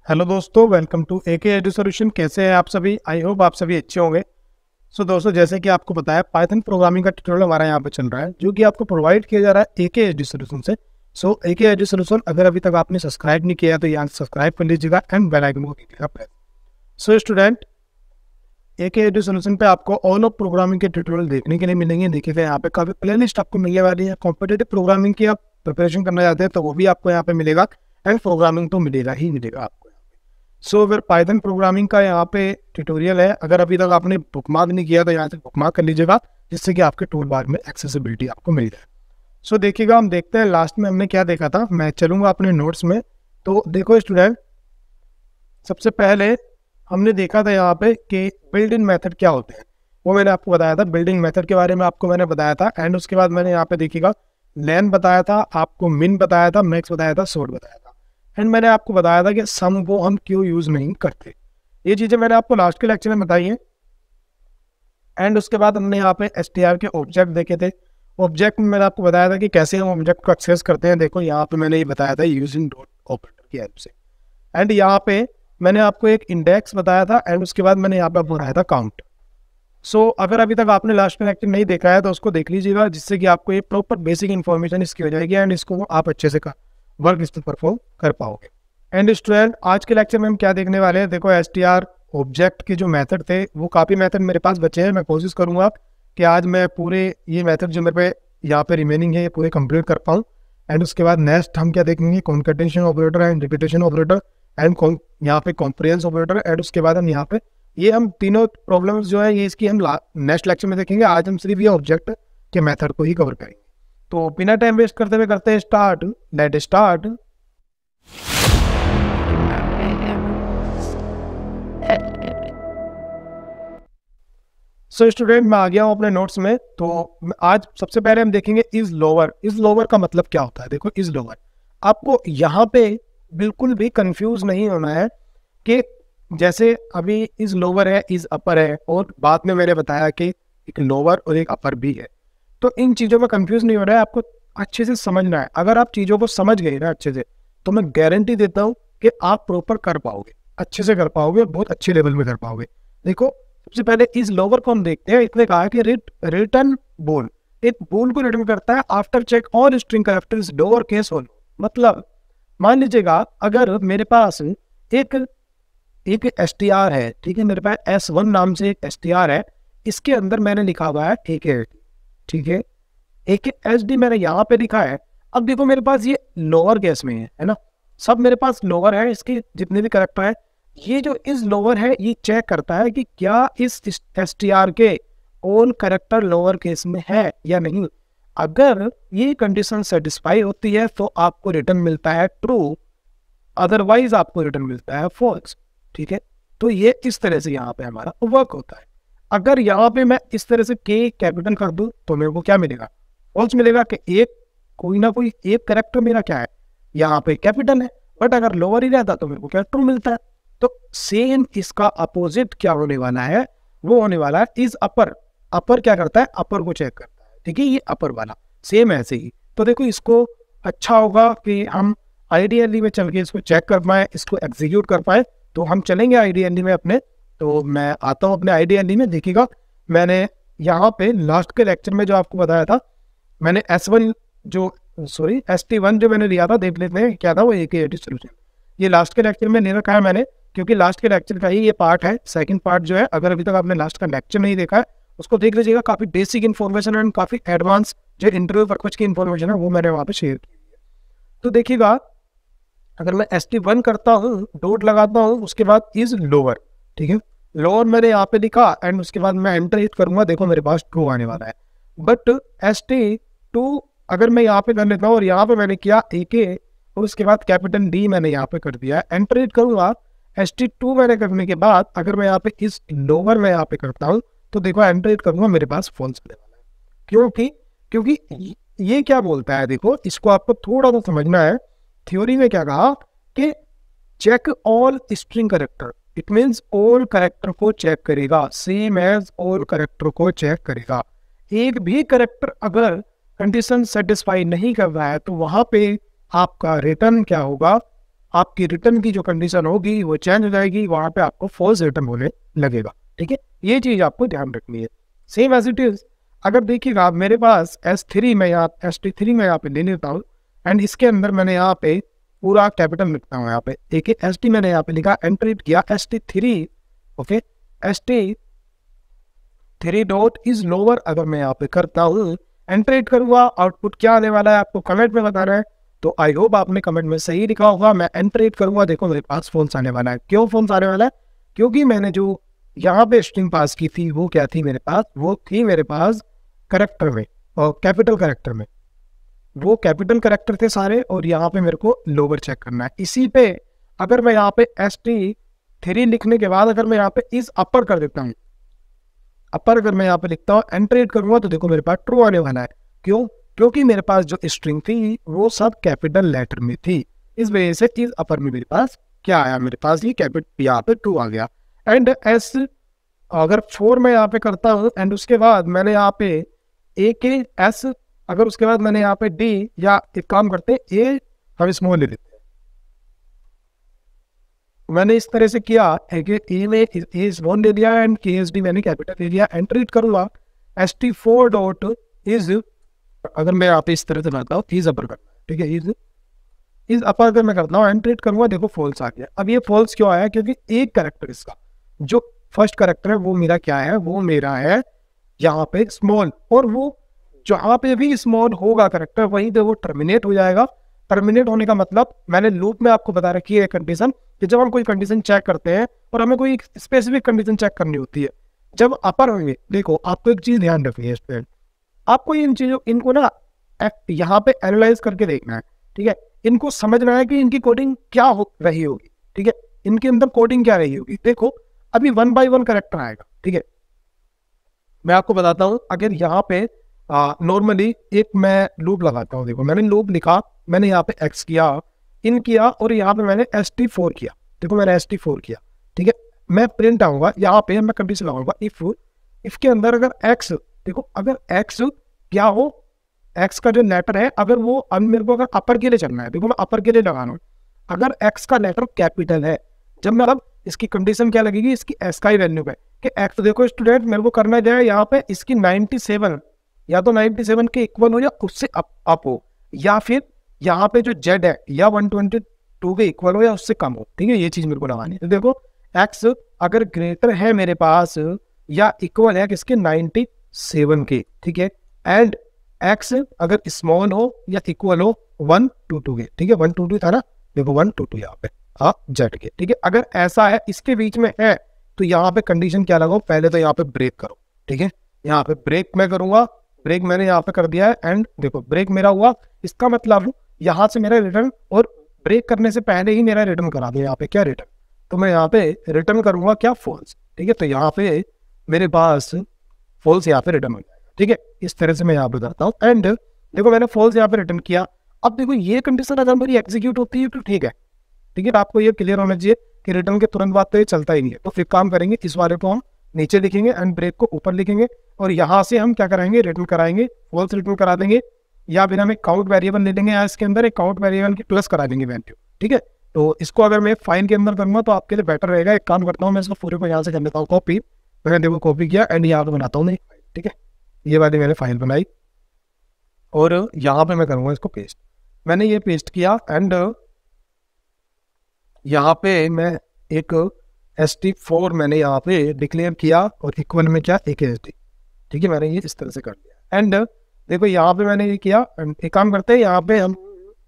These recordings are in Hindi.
हेलो दोस्तों, welcome to AK Edu Solution. कैसे हैं आप सभी? आई होप आप सभी अच्छे होंगे। सो दोस्तों, जैसे कि आपको बताया, पाइथन प्रोग्रामिंग का ट्यूटोरियल हमारा यहाँ पे चल रहा है, जो कि आपको प्रोवाइड किया जा रहा है एके एडू सॉल्यूशन से। सो एके एडू सॉल्यूशन अगर अभी तक आपने सब्सक्राइब नहीं किया तो यहाँ सब्सक्राइब कर लीजिएगा एंड बेल आइकन को कीजिएगा प्रेस। सो स्टूडेंट, एके एडू सॉल्यूशन पे आपको ऑल ऑफ प्रोग्रामिंग के ट्यूटोरियल देखने के लिए मिलेंगे। देखिए, यहाँ पे काफी प्लेलिस्ट आपको मिलने वाली है। कॉम्पिटेटिव प्रोग्रामिंग की आप प्रिपरेशन करना चाहते हैं तो वो भी आपको यहाँ पे मिलेगा, एंड प्रोग्रामिंग तो मिलेगा ही मिलेगा आपको। सो अगर पाइथन प्रोग्रामिंग का यहाँ पे ट्यूटोरियल है, अगर अभी तक आपने बुकमार्क नहीं किया तो यहाँ से बुकमार्क कर लीजिएगा, जिससे कि आपके टूल बार में एक्सेसिबिलिटी आपको मिल जाए। सो देखिएगा, हम देखते हैं लास्ट में हमने क्या देखा था। मैं चलूंगा अपने नोट्स में। तो देखो स्टूडेंट, सबसे पहले हमने देखा था यहाँ पे कि बिल्ड इन मेथड क्या होते हैं, वो मैंने आपको बताया था। बिल्डिंग मेथड के बारे में आपको मैंने बताया था, एंड उसके बाद मैंने यहाँ पे देखिएगा लेन बताया था, आपको मिन बताया था, मैक्स बताया था, सोर्ट बताया था, एंड मैंने आपको बताया था कि सम को हम क्यों यूज नहीं करते। ये चीजें मैंने आपको लास्ट के लेक्चर में बताई हैं। एंड उसके बाद हमने यहाँ पे str के ऑब्जेक्ट देखे थे। ऑब्जेक्ट में मैंने आपको बताया था कि कैसे हम ऑब्जेक्ट को एक्सेस करते हैं। देखो यहाँ पे मैंने ये बताया था यूजिंग डॉट ऑपरेटर की हेल्प से। एंड यहाँ पे मैंने आपको एक इंडेक्स बताया था, एंड उसके बाद मैंने यहाँ पे आपको बताया था काउंट। सो अगर अभी तक आपने लास्ट का लेक्चर नहीं देखा है तो उसको देख लीजिएगा, जिससे कि आपको ये प्रॉपर बेसिक इन्फॉर्मेशन इसकी हो जाएगी, एंड इसको आप अच्छे से वर्क इस पर परफॉर्म कर पाओगे। एंड स्टूडेंट, आज के लेक्चर में हम क्या देखने वाले हैं, देखो str ऑब्जेक्ट के जो मेथड थे, वो काफ़ी मेथड मेरे पास बचे हैं। मैं कोशिश करूंगा कि आज मैं पूरे ये मेथड जो मेरे पे यहाँ पे रिमेनिंग है ये पूरे कंप्लीट कर पाऊँ। एंड उसके बाद नेक्स्ट हम क्या देखेंगे, concatenation operator and repetition operator and यहाँ पे कॉम्प्रिहेंस ऑपरेटर। एंड उसके बाद हम यहाँ पे ये हम तीनों प्रॉब्लम्स जो है ये इसकी हम नेक्स्ट लेक्चर में देखेंगे। आज हम सिर्फ ये ऑब्जेक्ट के मेथड को ही कवर करेंगे। तो बिना टाइम वेस्ट करते हुए करते हैं start. Let start. So student, मैं आ गया हूँ अपने नोट्स में। तो आज सबसे पहले हम देखेंगे इज लोअर। इज लोअर का मतलब क्या होता है? देखो, इज लोअर, आपको यहाँ पे बिल्कुल भी कंफ्यूज नहीं होना है कि जैसे अभी इज लोअर है, इज अपर है, और बाद में मैंने बताया कि एक लोअर और एक अपर भी है। तो इन चीज़ों में कंफ्यूज नहीं हो रहा है, आपको अच्छे से समझना है। अगर आप चीज़ों को समझ गए ना अच्छे से, तो मैं गारंटी देता हूँ कि आप प्रॉपर कर पाओगे, अच्छे से कर पाओगे, बहुत अच्छे लेवल में कर पाओगे। देखो, सबसे पहले इस लोअर को हम देखते हैं। इसने कहा कि रिटर्न बोल, एक बोल को रिटर्न करता है आफ्टर चेक और string characters lower case whole. मतलब मान लीजिएगा अगर मेरे पास एक str है, ठीक है, मेरे पास s1 नाम से एक str है, इसके अंदर मैंने लिखा हुआ है AKSD, ठीक है, AKSD मैंने यहाँ पे लिखा है। अब देखो मेरे पास ये लोअर केस में है ना, सब मेरे पास लोअर है, इसके जितने भी कैरेक्टर है। ये जो इस लोअर है ये चेक करता है कि क्या इस str के ऑल कैरेक्टर लोअर केस में है या नहीं। अगर ये कंडीशन सेटिस्फाई होती है तो आपको रिटर्न मिलता है ट्रू, अदरवाइज आपको रिटर्न मिलता है फॉल्स, ठीक है। तो ये इस तरह से यहाँ पे हमारा वर्क होता है। अगर यहाँ पे मैं इस तरह से के कैपिटल कर दूं तो मेरे को क्या मिलेगा? फॉल्स मिलेगा कि एक कोई ना कोई एक कैरेक्टर मेरा क्या है, यहाँ पे कैपिटल है। बट अगर लोअर ही रहता तो मेरे को क्या ट्रू मिलता है। तो सेम इसका अपोजिट क्या होने वाला है, वो होने वाला है इज अपर। अपर क्या करता है? अपर को चेक करता है, ठीक है, ये अपर वाला सेम ऐसे ही। तो देखो, इसको अच्छा होगा कि हम आईडीएलई में चल के इसको चेक कर पाए, इसको एग्जीक्यूट कर पाए। तो हम चलेंगे आईडीएलई में अपने। तो मैं आता हूँ अपने आईडीएलई में। देखिएगा, मैंने यहाँ पे लास्ट के लेक्चर में जो आपको बताया था, मैंने S1 जो सॉरी ST1 जो मैंने लिया था, देख लेते हैं क्या था वो AKSD सॉल्यूशन। ये लास्ट के लेक्चर में नहीं रखा है मैंने, क्योंकि लास्ट के लेक्चर का ही ये पार्ट है। सेकंड पार्ट जो है, अगर अभी तक आपने लास्ट का लेक्चर नहीं देखा है उसको देख लीजिएगा। काफी बेसिक इन्फॉर्मेशन एंड काफी एडवांस जो इंटरव्यू पर्पज की इन्फॉर्मेशन है वो मैंने वहाँ पे शेयर की है। तो देखिएगा, अगर मैं ST1 करता हूँ, डॉट लगाता हूँ, उसके बाद इज लोअर, ठीक है, लोअर मैंने यहाँ पे लिखा, एंड उसके बाद मैं एंटर हिट करूंगा, देखो मेरे पास ट्रू आने वाला है। बट ST2 अगर मैं यहाँ पे कर लेता हूँ, और यहाँ पे मैंने किया AK और उसके बाद कैपिटल D मैंने यहाँ पे कर दिया, एंटर हिट करूंगा। ST2 मैंने करने के बाद अगर मैं यहाँ पे इस लोअर में यहाँ पे करता हूँ तो देखो एंटर हिट करूंगा, मेरे पास फॉल्स आने वाला है। क्योंकि ये क्या बोलता है, देखो इसको आपको थोड़ा सा समझना है। थ्योरी में क्या कहा कि check all string character, it means all character को चेक करेगा, सेम एज ऑल कैरेक्टर को चेक करेगा। एक भी कैरेक्टर अगर कंडीशन सेटिस्फाई नहीं कर रहा है तो वहां पे आपका रिटर्न क्या होगा? आपकी रिटर्न की जो कंडीशन होगी वो चेंज हो जाएगी, वहां पे आपको फॉल्स रिटर्न होने लगेगा। ठीक है, ये चीज आपको ध्यान रखनी है। सेम एज इट इज, अगर देखिएगा आप मेरे पास S3 में या ST3 में यहाँ पे ले लेता हूँ एंड इसके अंदर मैंने यहाँ पे पूरा कैपिटल लिखता हूँ। यहाँ पे देखिए ST मैंने यहाँ पे लिखा, एंटर किया ST3, okay, ST3 dot is lower अगर मैं यहाँ पे करता हूँ, एंटर करूंगा, आउटपुट क्या आने वाला है आपको कमेंट में बताना है। तो आई होप आपने कमेंट में सही लिखा होगा। मैं एंटर करूंगा, देखो मेरे पास फॉल्स आने वाला है। क्यों फॉल्स आने वाला है? क्योंकि मैंने जो यहाँ पे स्ट्रिंग पास की थी वो क्या थी मेरे पास, वो थी मेरे पास करेक्टर में और कैपिटल करेक्टर में, वो कैपिटल करेक्टर थे सारे, और यहाँ पे मेरे को लोअर चेक करना है। इसी पे अगर मैं यहाँ पे ST3 लिखने के बाद अगर मैं यहाँ पे इस अपर कर देता हूँ, अपर अगर मैं यहाँ पे लिखता हूँ, एंटर करूंगा, तो देखो मेरे पास ट्रू आने वाला है। क्यों? क्योंकि मेरे पास जो स्ट्रिंग थी वो सब कैपिटल लेटर में थी, इस वजह से इस अपर में मेरे पास क्या आया, मेरे पास ये कैपिटल यहाँ पे ट्रू आ गया। एंड एस अगर 4 में यहाँ पे करता हूँ एंड उसके बाद मैंने यहाँ पे ए के एस, अगर उसके बाद मैंने यहाँ पे डी, या एक काम करते हैं ए हम स्मॉल ले लेते हैं, मैंने इस तरह से किया है कि ए में ए स्मॉल ले लिया एंड के एस डी मैंने कैपिटल ले लिया। एंटर करूंगा ST4 डॉट इज, अगर मैं यहाँ पे इस तरह से करता हूँ इज अपर करना है, ठीक है, इज अपर अगर मैं करता हूँ, एंटर करूंगा, देखो फॉल्स आ गया। अब ये फॉल्स क्यों आया? क्योंकि एक करेक्टर इसका जो फर्स्ट करेक्टर है वो मेरा क्या है, वो मेरा है यहाँ पे स्मॉल, और वो जहाँ पे भी स्मॉल होगा करेक्टर वहीं पे वो टर्मिनेट हो जाएगा। टर्मिनेट होने का मतलब मैंने लूप में आपको बता रखी है कंडीशन, कि जब हम कोई कंडीशन चेक करते हैं और हमें कोई स्पेसिफिक कंडीशन चेक करनी होती है, जब अपर होंगे, देखो आपको एक चीज ध्यान रखनी है इस पे, आपको इन चीजों इनको ना यहाँ पे एनालाइज करके देखना है, ठीक है, इनको समझना है कि इनकी कोडिंग क्या हो रही होगी, ठीक है, इनके अंदर कोडिंग क्या रही होगी। देखो अभी 1 by 1 करेक्टर आएगा, ठीक है, मैं आपको बताता हूँ। अगर यहाँ पे नॉर्मली एक मैं लूप लगाता हूँ, देखो मैंने लूप लिखा, मैंने यहाँ पे एक्स किया, इन किया, और यहाँ पे मैंने ST4 किया, देखो मैंने ST4 किया, ठीक है, मैं प्रिंट आऊंगा, यहाँ पे मैं कंडीशन लगाऊंगा इफ के अंदर अगर एक्स, देखो अगर एक्स क्या हो, एक्स का जो लेटर है अगर वो, अब मेरे को अगर अपर के लिए चलना है, देखो मैं अपर के लिए लगा रहा हूँ, अगर एक्स का लेटर कैपिटल है, जब मैं अब इसकी कंडीशन क्या लगेगी, इसकी एस का ही वैल्यू पे कि एक्स, देखो स्टूडेंट मेरे को करना जाए यहाँ पे इसकी 97 या तो 97 के इक्वल हो या उससे अप हो, या फिर यहाँ पे जो जेड है या 122 के इक्वल हो या उससे कम हो, ठीक है, ये चीज मेरे को लगानी है। तो देखो एक्स अगर ग्रेटर है मेरे पास या इक्वल है किसके, 97 के, ठीक है, एंड एक्स अगर स्मॉल हो या इक्वल हो 122 के, ठीक है, 122 था ना, देखो 122 यहाँ पे जेड के, ठीक है, अगर ऐसा है इसके बीच में है तो यहाँ पे कंडीशन क्या लगाओ, पहले तो यहाँ पे ब्रेक करो, ठीक है, यहाँ पे ब्रेक मैं करूंगा, ब्रेक मैंने यहाँ पे कर दिया है, एंड देखो ब्रेक मेरा हुआ, इसका मतलब यहाँ से मेरा रिटर्न, और ब्रेक करने से पहले ही मेरा रिटर्न करा दिया यहाँ पे क्या रिटर्न, तो मैं यहाँ पे रिटर्न करूंगा क्या, फॉल्स, ठीक है, तो यहाँ पे मेरे पास फॉल्स यहाँ पे रिटर्न हो जाएगा, ठीक है, इस तरह से मैं यहाँ पे बताता हूँ। एंड देखो मैंने फॉल्स यहाँ पे रिटर्न किया, अब देखो ये कंडीशन अगर मेरी एग्जीक्यूट होती है तो ठीक है, ठीक है, आपको ये क्लियर होना चाहिए कि रिटर्न के तुरंत बाद तो ये चलता ही नहीं है। तो फिर काम करेंगे, इस वाले को हम नीचे लिखेंगे एंड ब्रेक को ऊपर लिखेंगे, और यहाँ से हम क्या कराएंगे, रिटर्न कराएंगे, फॉल्स रिटर्न करा देंगे, या फिर हम एक काउंट वेरिएबल ले लेंगे, या इसके अंदर एक काउंट वेरिएबल की प्लस करा देंगे वैल्यू, ठीक है। तो इसको अगर मैं फाइल के अंदर करूंगा तो आपके लिए बेटर रहेगा। एक काम करता हूँ, मैं इसको पूरे को यहाँ से कर लेता हूँ कॉपी, मैंने देखो कॉपी किया एंड यहाँ पे बनाता हूँ मैं, ठीक है, ये वाली मैंने फाइल बनाई, और यहाँ पे मैं करूँगा इसको पेस्ट, मैंने ये पेस्ट किया, एंड यहाँ पे मैं एक ST4 मैंने यहाँ पे डिक्लेयर किया, और इक्वल में क्या, एक SD, ठीक है, मैंने ये इस तरह से कर दिया। एंड देखो यहाँ पे मैंने ये किया, एक काम करते हैं, यहाँ पे हम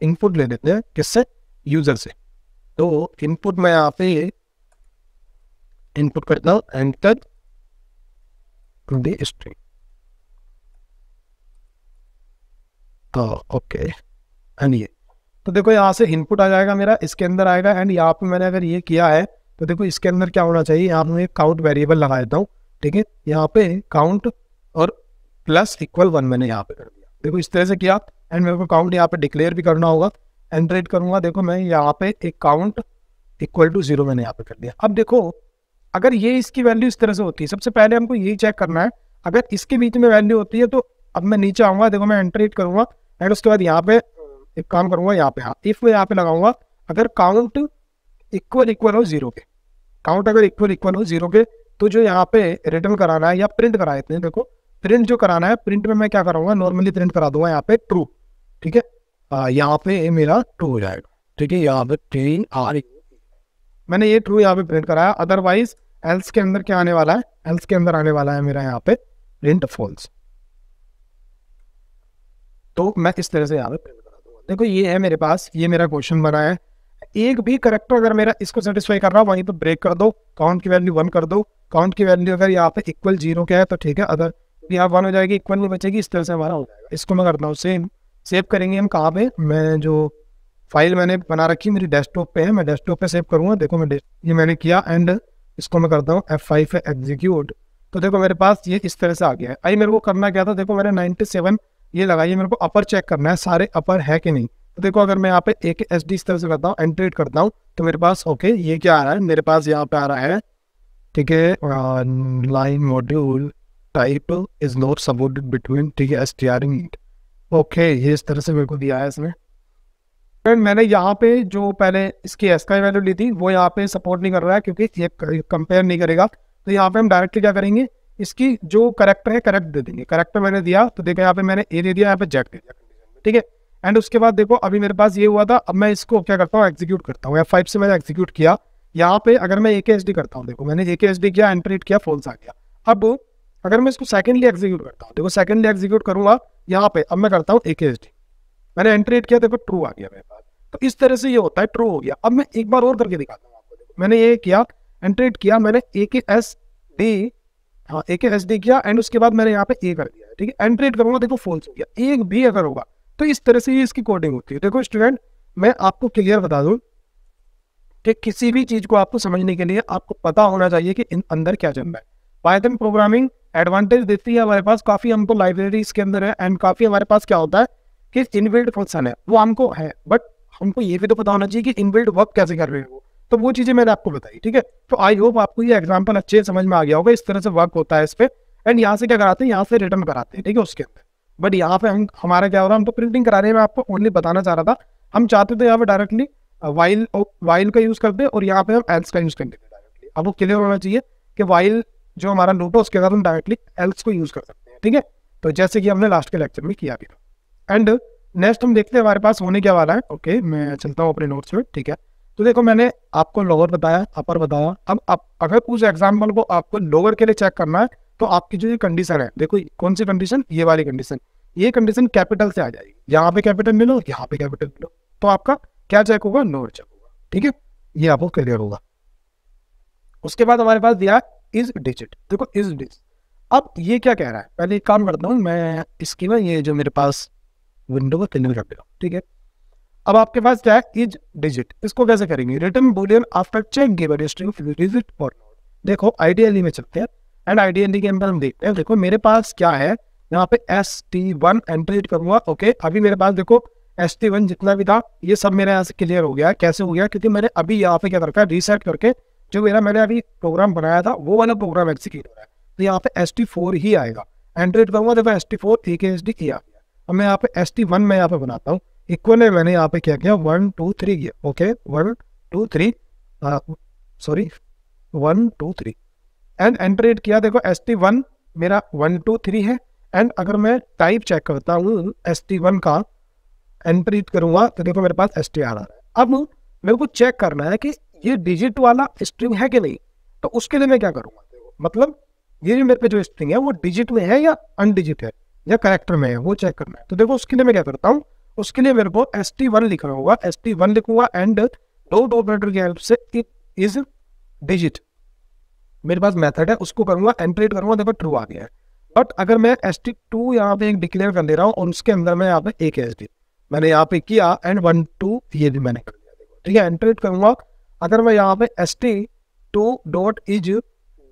इनपुट ले लेते हैं, किससे, यूजर से, तो इनपुट में यहाँ पे इनपुट करता हूँ एंटर द स्ट्रिंग, तो ओके, एंड ये, तो देखो यहाँ से इनपुट आ जाएगा मेरा, इसके अंदर आएगा, एंड यहाँ पे मैंने अगर ये किया है तो देखो इसके अंदर क्या होना चाहिए, यहाँ पे मैं काउंट वेरिएबल लगा देता हूँ, ठीक है, यहाँ पे काउंट और प्लस इक्वल 1 मैंने यहाँ पे कर दिया, देखो इस तरह से किया, एंड मेरे को काउंट यहाँ पे डिक्लेयर भी करना होगा, एंटर करूंगा, देखो मैं यहाँ पे एक काउंट इक्वल टू 0 मैंने यहाँ पे कर दिया। अब देखो अगर ये इसकी वैल्यू इस तरह से होती है, सबसे पहले हमको यही चेक करना है, अगर इसके बीच में वैल्यू होती है तो अब मैं नीचे आऊंगा, देखो मैं एंटर करूंगा, एंड उसके बाद यहाँ पे एक काम करूंगा, यहाँ पे इफ मैं यहाँ पे लगाऊंगा, अगर काउंट इक्वल हो जीरो के, काउंट अगर इक्वल हो जीरो के, तो जो यहाँ पे रिटर्न कराना है या प्रिंट करा देते हैं, देखो प्रिंट जो कराना है, प्रिंट में मैं क्या कराऊंगा, नॉर्मली प्रिंट करा दूंगा यहाँ पे ट्रू, ठीक है, यहाँ पे मेरा ट्रू हो जाएगा, ठीक है, यहाँ पे ट्रेन आ रही, मैंने ये ट्रू यहाँ पे प्रिंट कराया। अदरवाइज एल्स के अंदर क्या आने वाला है, एल्स के अंदर आने वाला है मेरा यहाँ पे प्रिंट फॉल्स। तो मैं इस तरह से यहाँ पे प्रिंट करा दूंगा। देखो ये है मेरे पास, ये मेरा क्वेश्चन बना है, एक भी करेक्टर अगर मेरा इसको सेटिस्फाई कर रहा है वहीं पे ब्रेक कर दो, काउंट की वैल्यू 1 कर दो, काउंट की वैल्यू अगर यहाँ पे इक्वल 0 के है तो ठीक है, अगर यहाँ 1 हो जाएगी, इक्वल में बचेगी, इस तरह से हमारा हो जाएगा। इसको मैं करता हूँ सेम, सेव करेंगे हम कहाँ पे, मैं जो फाइल मैंने बना रखी मेरी डेस्कटॉप पे है, मैं डेस्कटॉप पे सेव करूँगा। देखो मैं ये मैंने किया एंड इसको मैं करता हूँ F5 पे एग्जीक्यूट, तो देखो मेरे पास ये इस तरह से आ गया है। आई मेरे को करना क्या था, देखो मैंने 97 ये लगाइए, मेरे को अपर चेक करना है सारे अपर है कि नहीं। तो देखो अगर मैं यहाँ पे एक SD इस तरह से करता हूँ, एंट्रेट करता हूँ, तो मेरे पास ओके ये क्या आ रहा है, मेरे पास यहाँ पे आ रहा है, ठीक है, line module type is not supported between, ठीक है, एसटीआरिंग, ओके ये इस तरह से मेरे को दिया है इसमें। मैंने यहाँ पे जो पहले इसकी एस का वैल्यू ली थी वो यहाँ पे सपोर्ट नहीं कर रहा है क्योंकि ये कंपेयर नहीं करेगा, तो यहाँ पे हम डायरेक्टली क्या करेंगे, इसकी जो करेक्टर है करेक्ट दे देंगे। करेक्टर मैंने दिया तो देखो यहाँ पे मैंने ए दे दिया, यहाँ पे जेड दे दिया, ठीक है। एंड उसके बाद देखो अभी मेरे पास ये हुआ था, अब मैं इसको क्या करता हूँ, एग्जीक्यूट करता हूँ। F5 से मैंने एग्जीक्यूट किया, यहाँ पे अगर मैं AKSD करता हूँ, देखो मैंने AKSD किया, एंट्रेट किया, फॉल्स आ गया। अब अगर मैं इसको सेकेंडली एग्जीक्यूट करता हूँ, देखो सेकेंडली एग्जीक्यूट करूंगा यहाँ पे, अब मैं करता हूँ AKSD, मैंने एंट्रेट किया, देखो ट्रू आ गया मेरे पास। तो इस तरह से ये होता है, ट्रू हो गया। अब मैं एक बार और करके दिखाता हूँ आपको, देखो मैंने ये किया, एंट्रेट किया, मैंने AKSD किया एंड उसके बाद मैंने यहाँ पे ए कर दिया, ठीक है, एंट्रेट करूंगा, देखो फॉल्स हो गया, एक भी अगर होगा। तो इस तरह से ये इसकी कोडिंग होती है। देखो स्टूडेंट मैं आपको क्लियर बता दूं कि किसी भी चीज को आपको समझने के लिए आपको पता होना चाहिए कि इन अंदर क्या चल रहा है। पाइथन प्रोग्रामिंग एडवांटेज देती है हमारे पास, काफी हमको लाइब्रेरी इसके अंदर है एंड काफी हमारे पास क्या होता है कि इनबिल्ट फंक्शन है वो हमको है, बट हमको ये भी तो पता होना चाहिए कि इनबिल्ट वर्क कैसे कर रहे हैं वो, तो वो चीजें मैंने आपको बताई, ठीक है। तो आई होप आपको ये एग्जाम्पल अच्छे समझ में आ गया होगा, इस तरह से वर्क होता है इस पे। एंड यहाँ से क्या कराते हैं, यहाँ से रिटर्न कराते हैं, ठीक है, उसके अंदर। बट यहाँ पे हम हमारा क्या हो रहा है, हम तो प्रिंटिंग करा रहे हैं, मैं आपको ओनली बताना चाह रहा था। हम चाहते थे यहाँ पे डायरेक्टली वाइल का यूज करते और यहाँ पे हम एल्स का यूज कर देते डायरेक्टली। अब वो क्लियर होना चाहिए कि वाइल जो हमारा लूप है उसके बाद हम डायरेक्टली एल्स को यूज कर सकते हैं, ठीक है। तो जैसे कि हमने लास्ट के लेक्चर में किया भी था। एंड नेक्स्ट हम देखते हैं हमारे पास होने क्या वाला है। ओके मैं चलता हूँ अपने नोट्स में, ठीक है। तो देखो मैंने आपको लोअर बताया, अपर बताया। अब अगर उस एग्जाम्पल को आपको लोअर के लिए चेक करना है तो आपकी जो ये कंडीशन है, देखो कौन सी कंडीशन, ये वाली कंडीशन, ये कंडीशन कैपिटल से आ जाएगी। यहाँ पे कैपिटल मिलो, यहाँ पे कैपिटल मिलो, तो आपका क्या चेक होगा, लोअर चेक होगा, ठीक है। ये आपको क्लियर होगा। उसके बाद हमारे पास दिया इज डिजिट। देखो इज डिजिट, अब ये क्या कह रहा है, पहले एक काम करता हूँ मैं, इसकी ना ये जो मेरे पास विंडो को क्लियर कर देगा, ठीक है। अब आपके पास क्या है, इज डिजिट, इसको कैसे करेंगे, return boolean after check given string digit और नॉट। देखो आइडियली में चलते हैं एंड आइडियली के अंदर हम देखते हैं। देखो मेरे पास क्या है, यहाँ पे ST1 एंट्री करूंगा, ओके। अभी मेरे पास देखो ST1 जितना भी था ये सब मेरे यहाँ से क्लियर हो गया। कैसे हो गया, क्योंकि मैंने अभी यहाँ पे क्या कर रखा है, रीसेट करके जो मैंने अभी प्रोग्राम बनाया था वो वाला प्रोग्राम एग्जीक्यूट हो रहा है, तो यहाँ पे ST4 ही आएगा। एंट्री करूंगा, देखो ST4 AKSD किया। अब मैं यहाँ पे ST1 में यहाँ पे बनाता हूँ, इक्वल है, मैंने यहाँ पे क्या किया, 1 2 3 किया, ओके 1 2 3 सॉरी 1 2 3 एंड एंट्रेट किया। देखो ST1 मेरा 1 2 3 है एंड अगर मैं टाइप चेक करता हूँ ST1 का, एंट्रीट करूंगा तो देखो मेरे पास ST आ रहा है। अब मेरे को चेक करना है कि ये डिजिट वाला स्ट्रिंग है कि नहीं, तो उसके लिए मैं क्या करूंगा, मतलब ये जो मेरे पे जो स्ट्रिंग है वो डिजिट में है या अनडिजिट है या कैरेक्टर में है, वो चेक करना है। तो देखो उसके लिए मैं क्या करता हूँ, उसके लिए मेरे को ST1 लिखना होगा, ST1 लिखूंगा एंड डॉट ऑपरेटर की हेल्प से इट इज डिजिट, मेरे पास मेथड है उसको करूंगा, एंट्रेट करूंगा, देखो ट्रू आ गया है। बट अगर मैं ST2 यहाँ पे एक डिक्लेयर कर दे रहा हूँ और उसके अंदर मैं यहाँ पे AKSD मैंने यहाँ पे किया एंड 1 2 ये भी मैंने कर दिया, देखो ठीक है। एंट्रेट करूंगा, अगर मैं यहाँ पे ST2 डॉट इज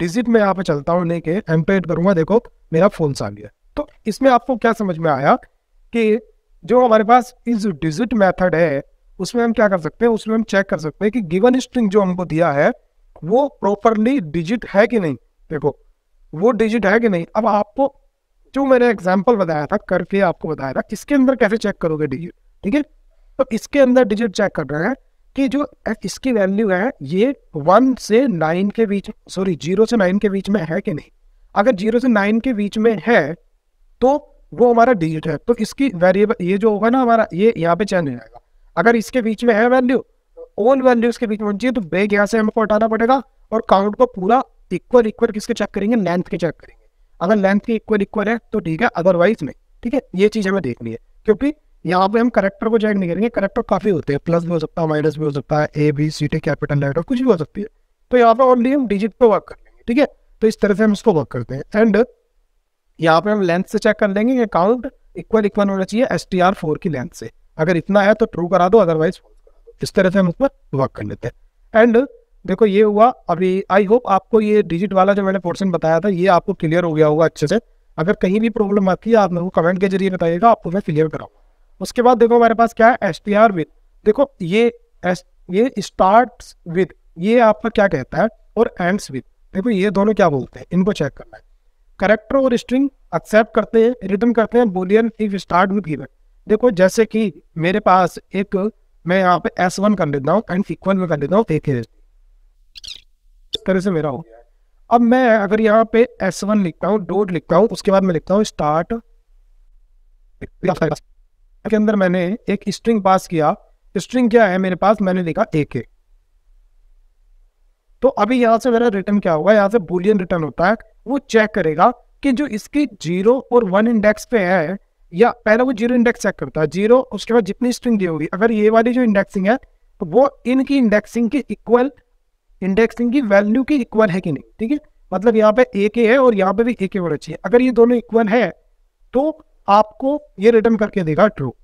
डिजिट में यहाँ पे चलता हूँ लेके एंट्रेट करूंगा, देखो मेरा फॉल्स आ गया। तो इसमें आपको क्या समझ में आया कि जो हमारे पास इस डिजिट मेथड है उसमें हम क्या कर सकते हैं, उसमें हम चेक कर सकते हैं कि गिवन स्ट्रिंग जो हमको दिया है वो प्रॉपरली डिजिट है कि नहीं, देखो वो डिजिट है कि नहीं। अब आपको जो मैंने एग्जांपल बताया था करके आपको बताया था, इसके अंदर कैसे चेक करोगे डिजिट, ठीक है। तो इसके अंदर डिजिट चेक कर रहे हैं इसकी जो इसकी वैल्यू है ये 1 से 9 के बीच, सॉरी 0 से 9 के बीच में है कि नहीं। अगर 0 से 9 के बीच में है तो वो हमारा डिजिट है, तो इसकी वेरिएबल ये जो होगा ना हमारा, ये यहाँ पे चेंज हो जाएगा। अगर इसके बीच में है वैल्यू, ऑल वैल्यूज के बीच में होनी चाहिए, तो ब्रेक यहाँ से हमको हटाना पड़ेगा और काउंट को पूरा इक्वल इक्वल किसके चेक करेंगे, लेंथ के चेक करेंगे। अगर लेंथ की इक्वल इक्वल है तो ठीक है, अदरवाइज नहीं। ठीक है, ये चीज हमें देखनी है, क्योंकि यहाँ पे हम करेक्टर को चेक नहीं करेंगे। करेक्टर काफी होते हैं, प्लस भी हो सकता है, माइनस भी हो सकता है, A B C T capital letter कुछ भी हो सकती है। तो यहाँ पे ओनली हम डिजिट पे वर्क कर लेंगे। ठीक है, तो इस तरह से हम इसको वर्क करते हैं। एंड यहाँ पे हम लेंथ से चेक कर लेंगे कि काउंट इक्वल इक्वल होना चाहिए str4 की लेंथ से। अगर इतना है तो ट्रू करा दो, अदरवाइज फॉल्स करा दो। इस तरह से हम उसमें वर्क कर लेते हैं। एंड देखो ये हुआ। अभी आई होप आपको ये डिजिट वाला जो मैंने पोर्शन बताया था ये आपको क्लियर हो गया होगा अच्छे से। अगर कहीं भी प्रॉब्लम आती है आप मेरे को कमेंट के जरिए बताइएगा, आपको मैं क्लियर कराऊंगा। उसके बाद देखो हमारे पास क्या है, str विद। देखो ये स्टार्ट विद ये आपका क्या कहता है, और एंड्स विद। देखो ये दोनों क्या बोलते हैं, इनको चेक करना है। करेक्टर और स्ट्रिंग एक्सेप्ट करते हैं, रिटर्न करते हैं Boolean if start with given. देखो जैसे कि मेरे पास एक, मैं यहाँ पे S1 कर लेता हूँ एंड इक्वल में कर लेता हूँ एक, इस तरह से मेरा हो गया है। अब मैं अगर यहाँ पे S1 लिखता हूँ, डॉट लिखता हूँ, उसके बाद मैं लिखता हूँ स्टार्ट के अंदर मैंने एक स्ट्रिंग पास किया। स्ट्रिंग क्या है मेरे पास, मैंने लिखा AK। तो अभी यहाँ से मेरा रिटर्न क्या होगा, यहाँ से बूलियन रिटर्न होता है। वो चेक करेगा कि जो इसकी 0 और 1 इंडेक्स पे है, या पहले वो 0 इंडेक्स चेक करता है, 0 उसके बाद जितनी स्ट्रिंग दी होगी, अगर ये वाली जो इंडेक्सिंग है तो वो इनकी इंडेक्सिंग की इक्वल, इंडेक्सिंग की वैल्यू की इक्वल है कि नहीं। ठीक है, मतलब यहाँ पे AK है और यहाँ पे भी AK होना चाहिए। अगर ये दोनों इक्वल है तो आपको ये रिटर्न करके देगा ट्रू,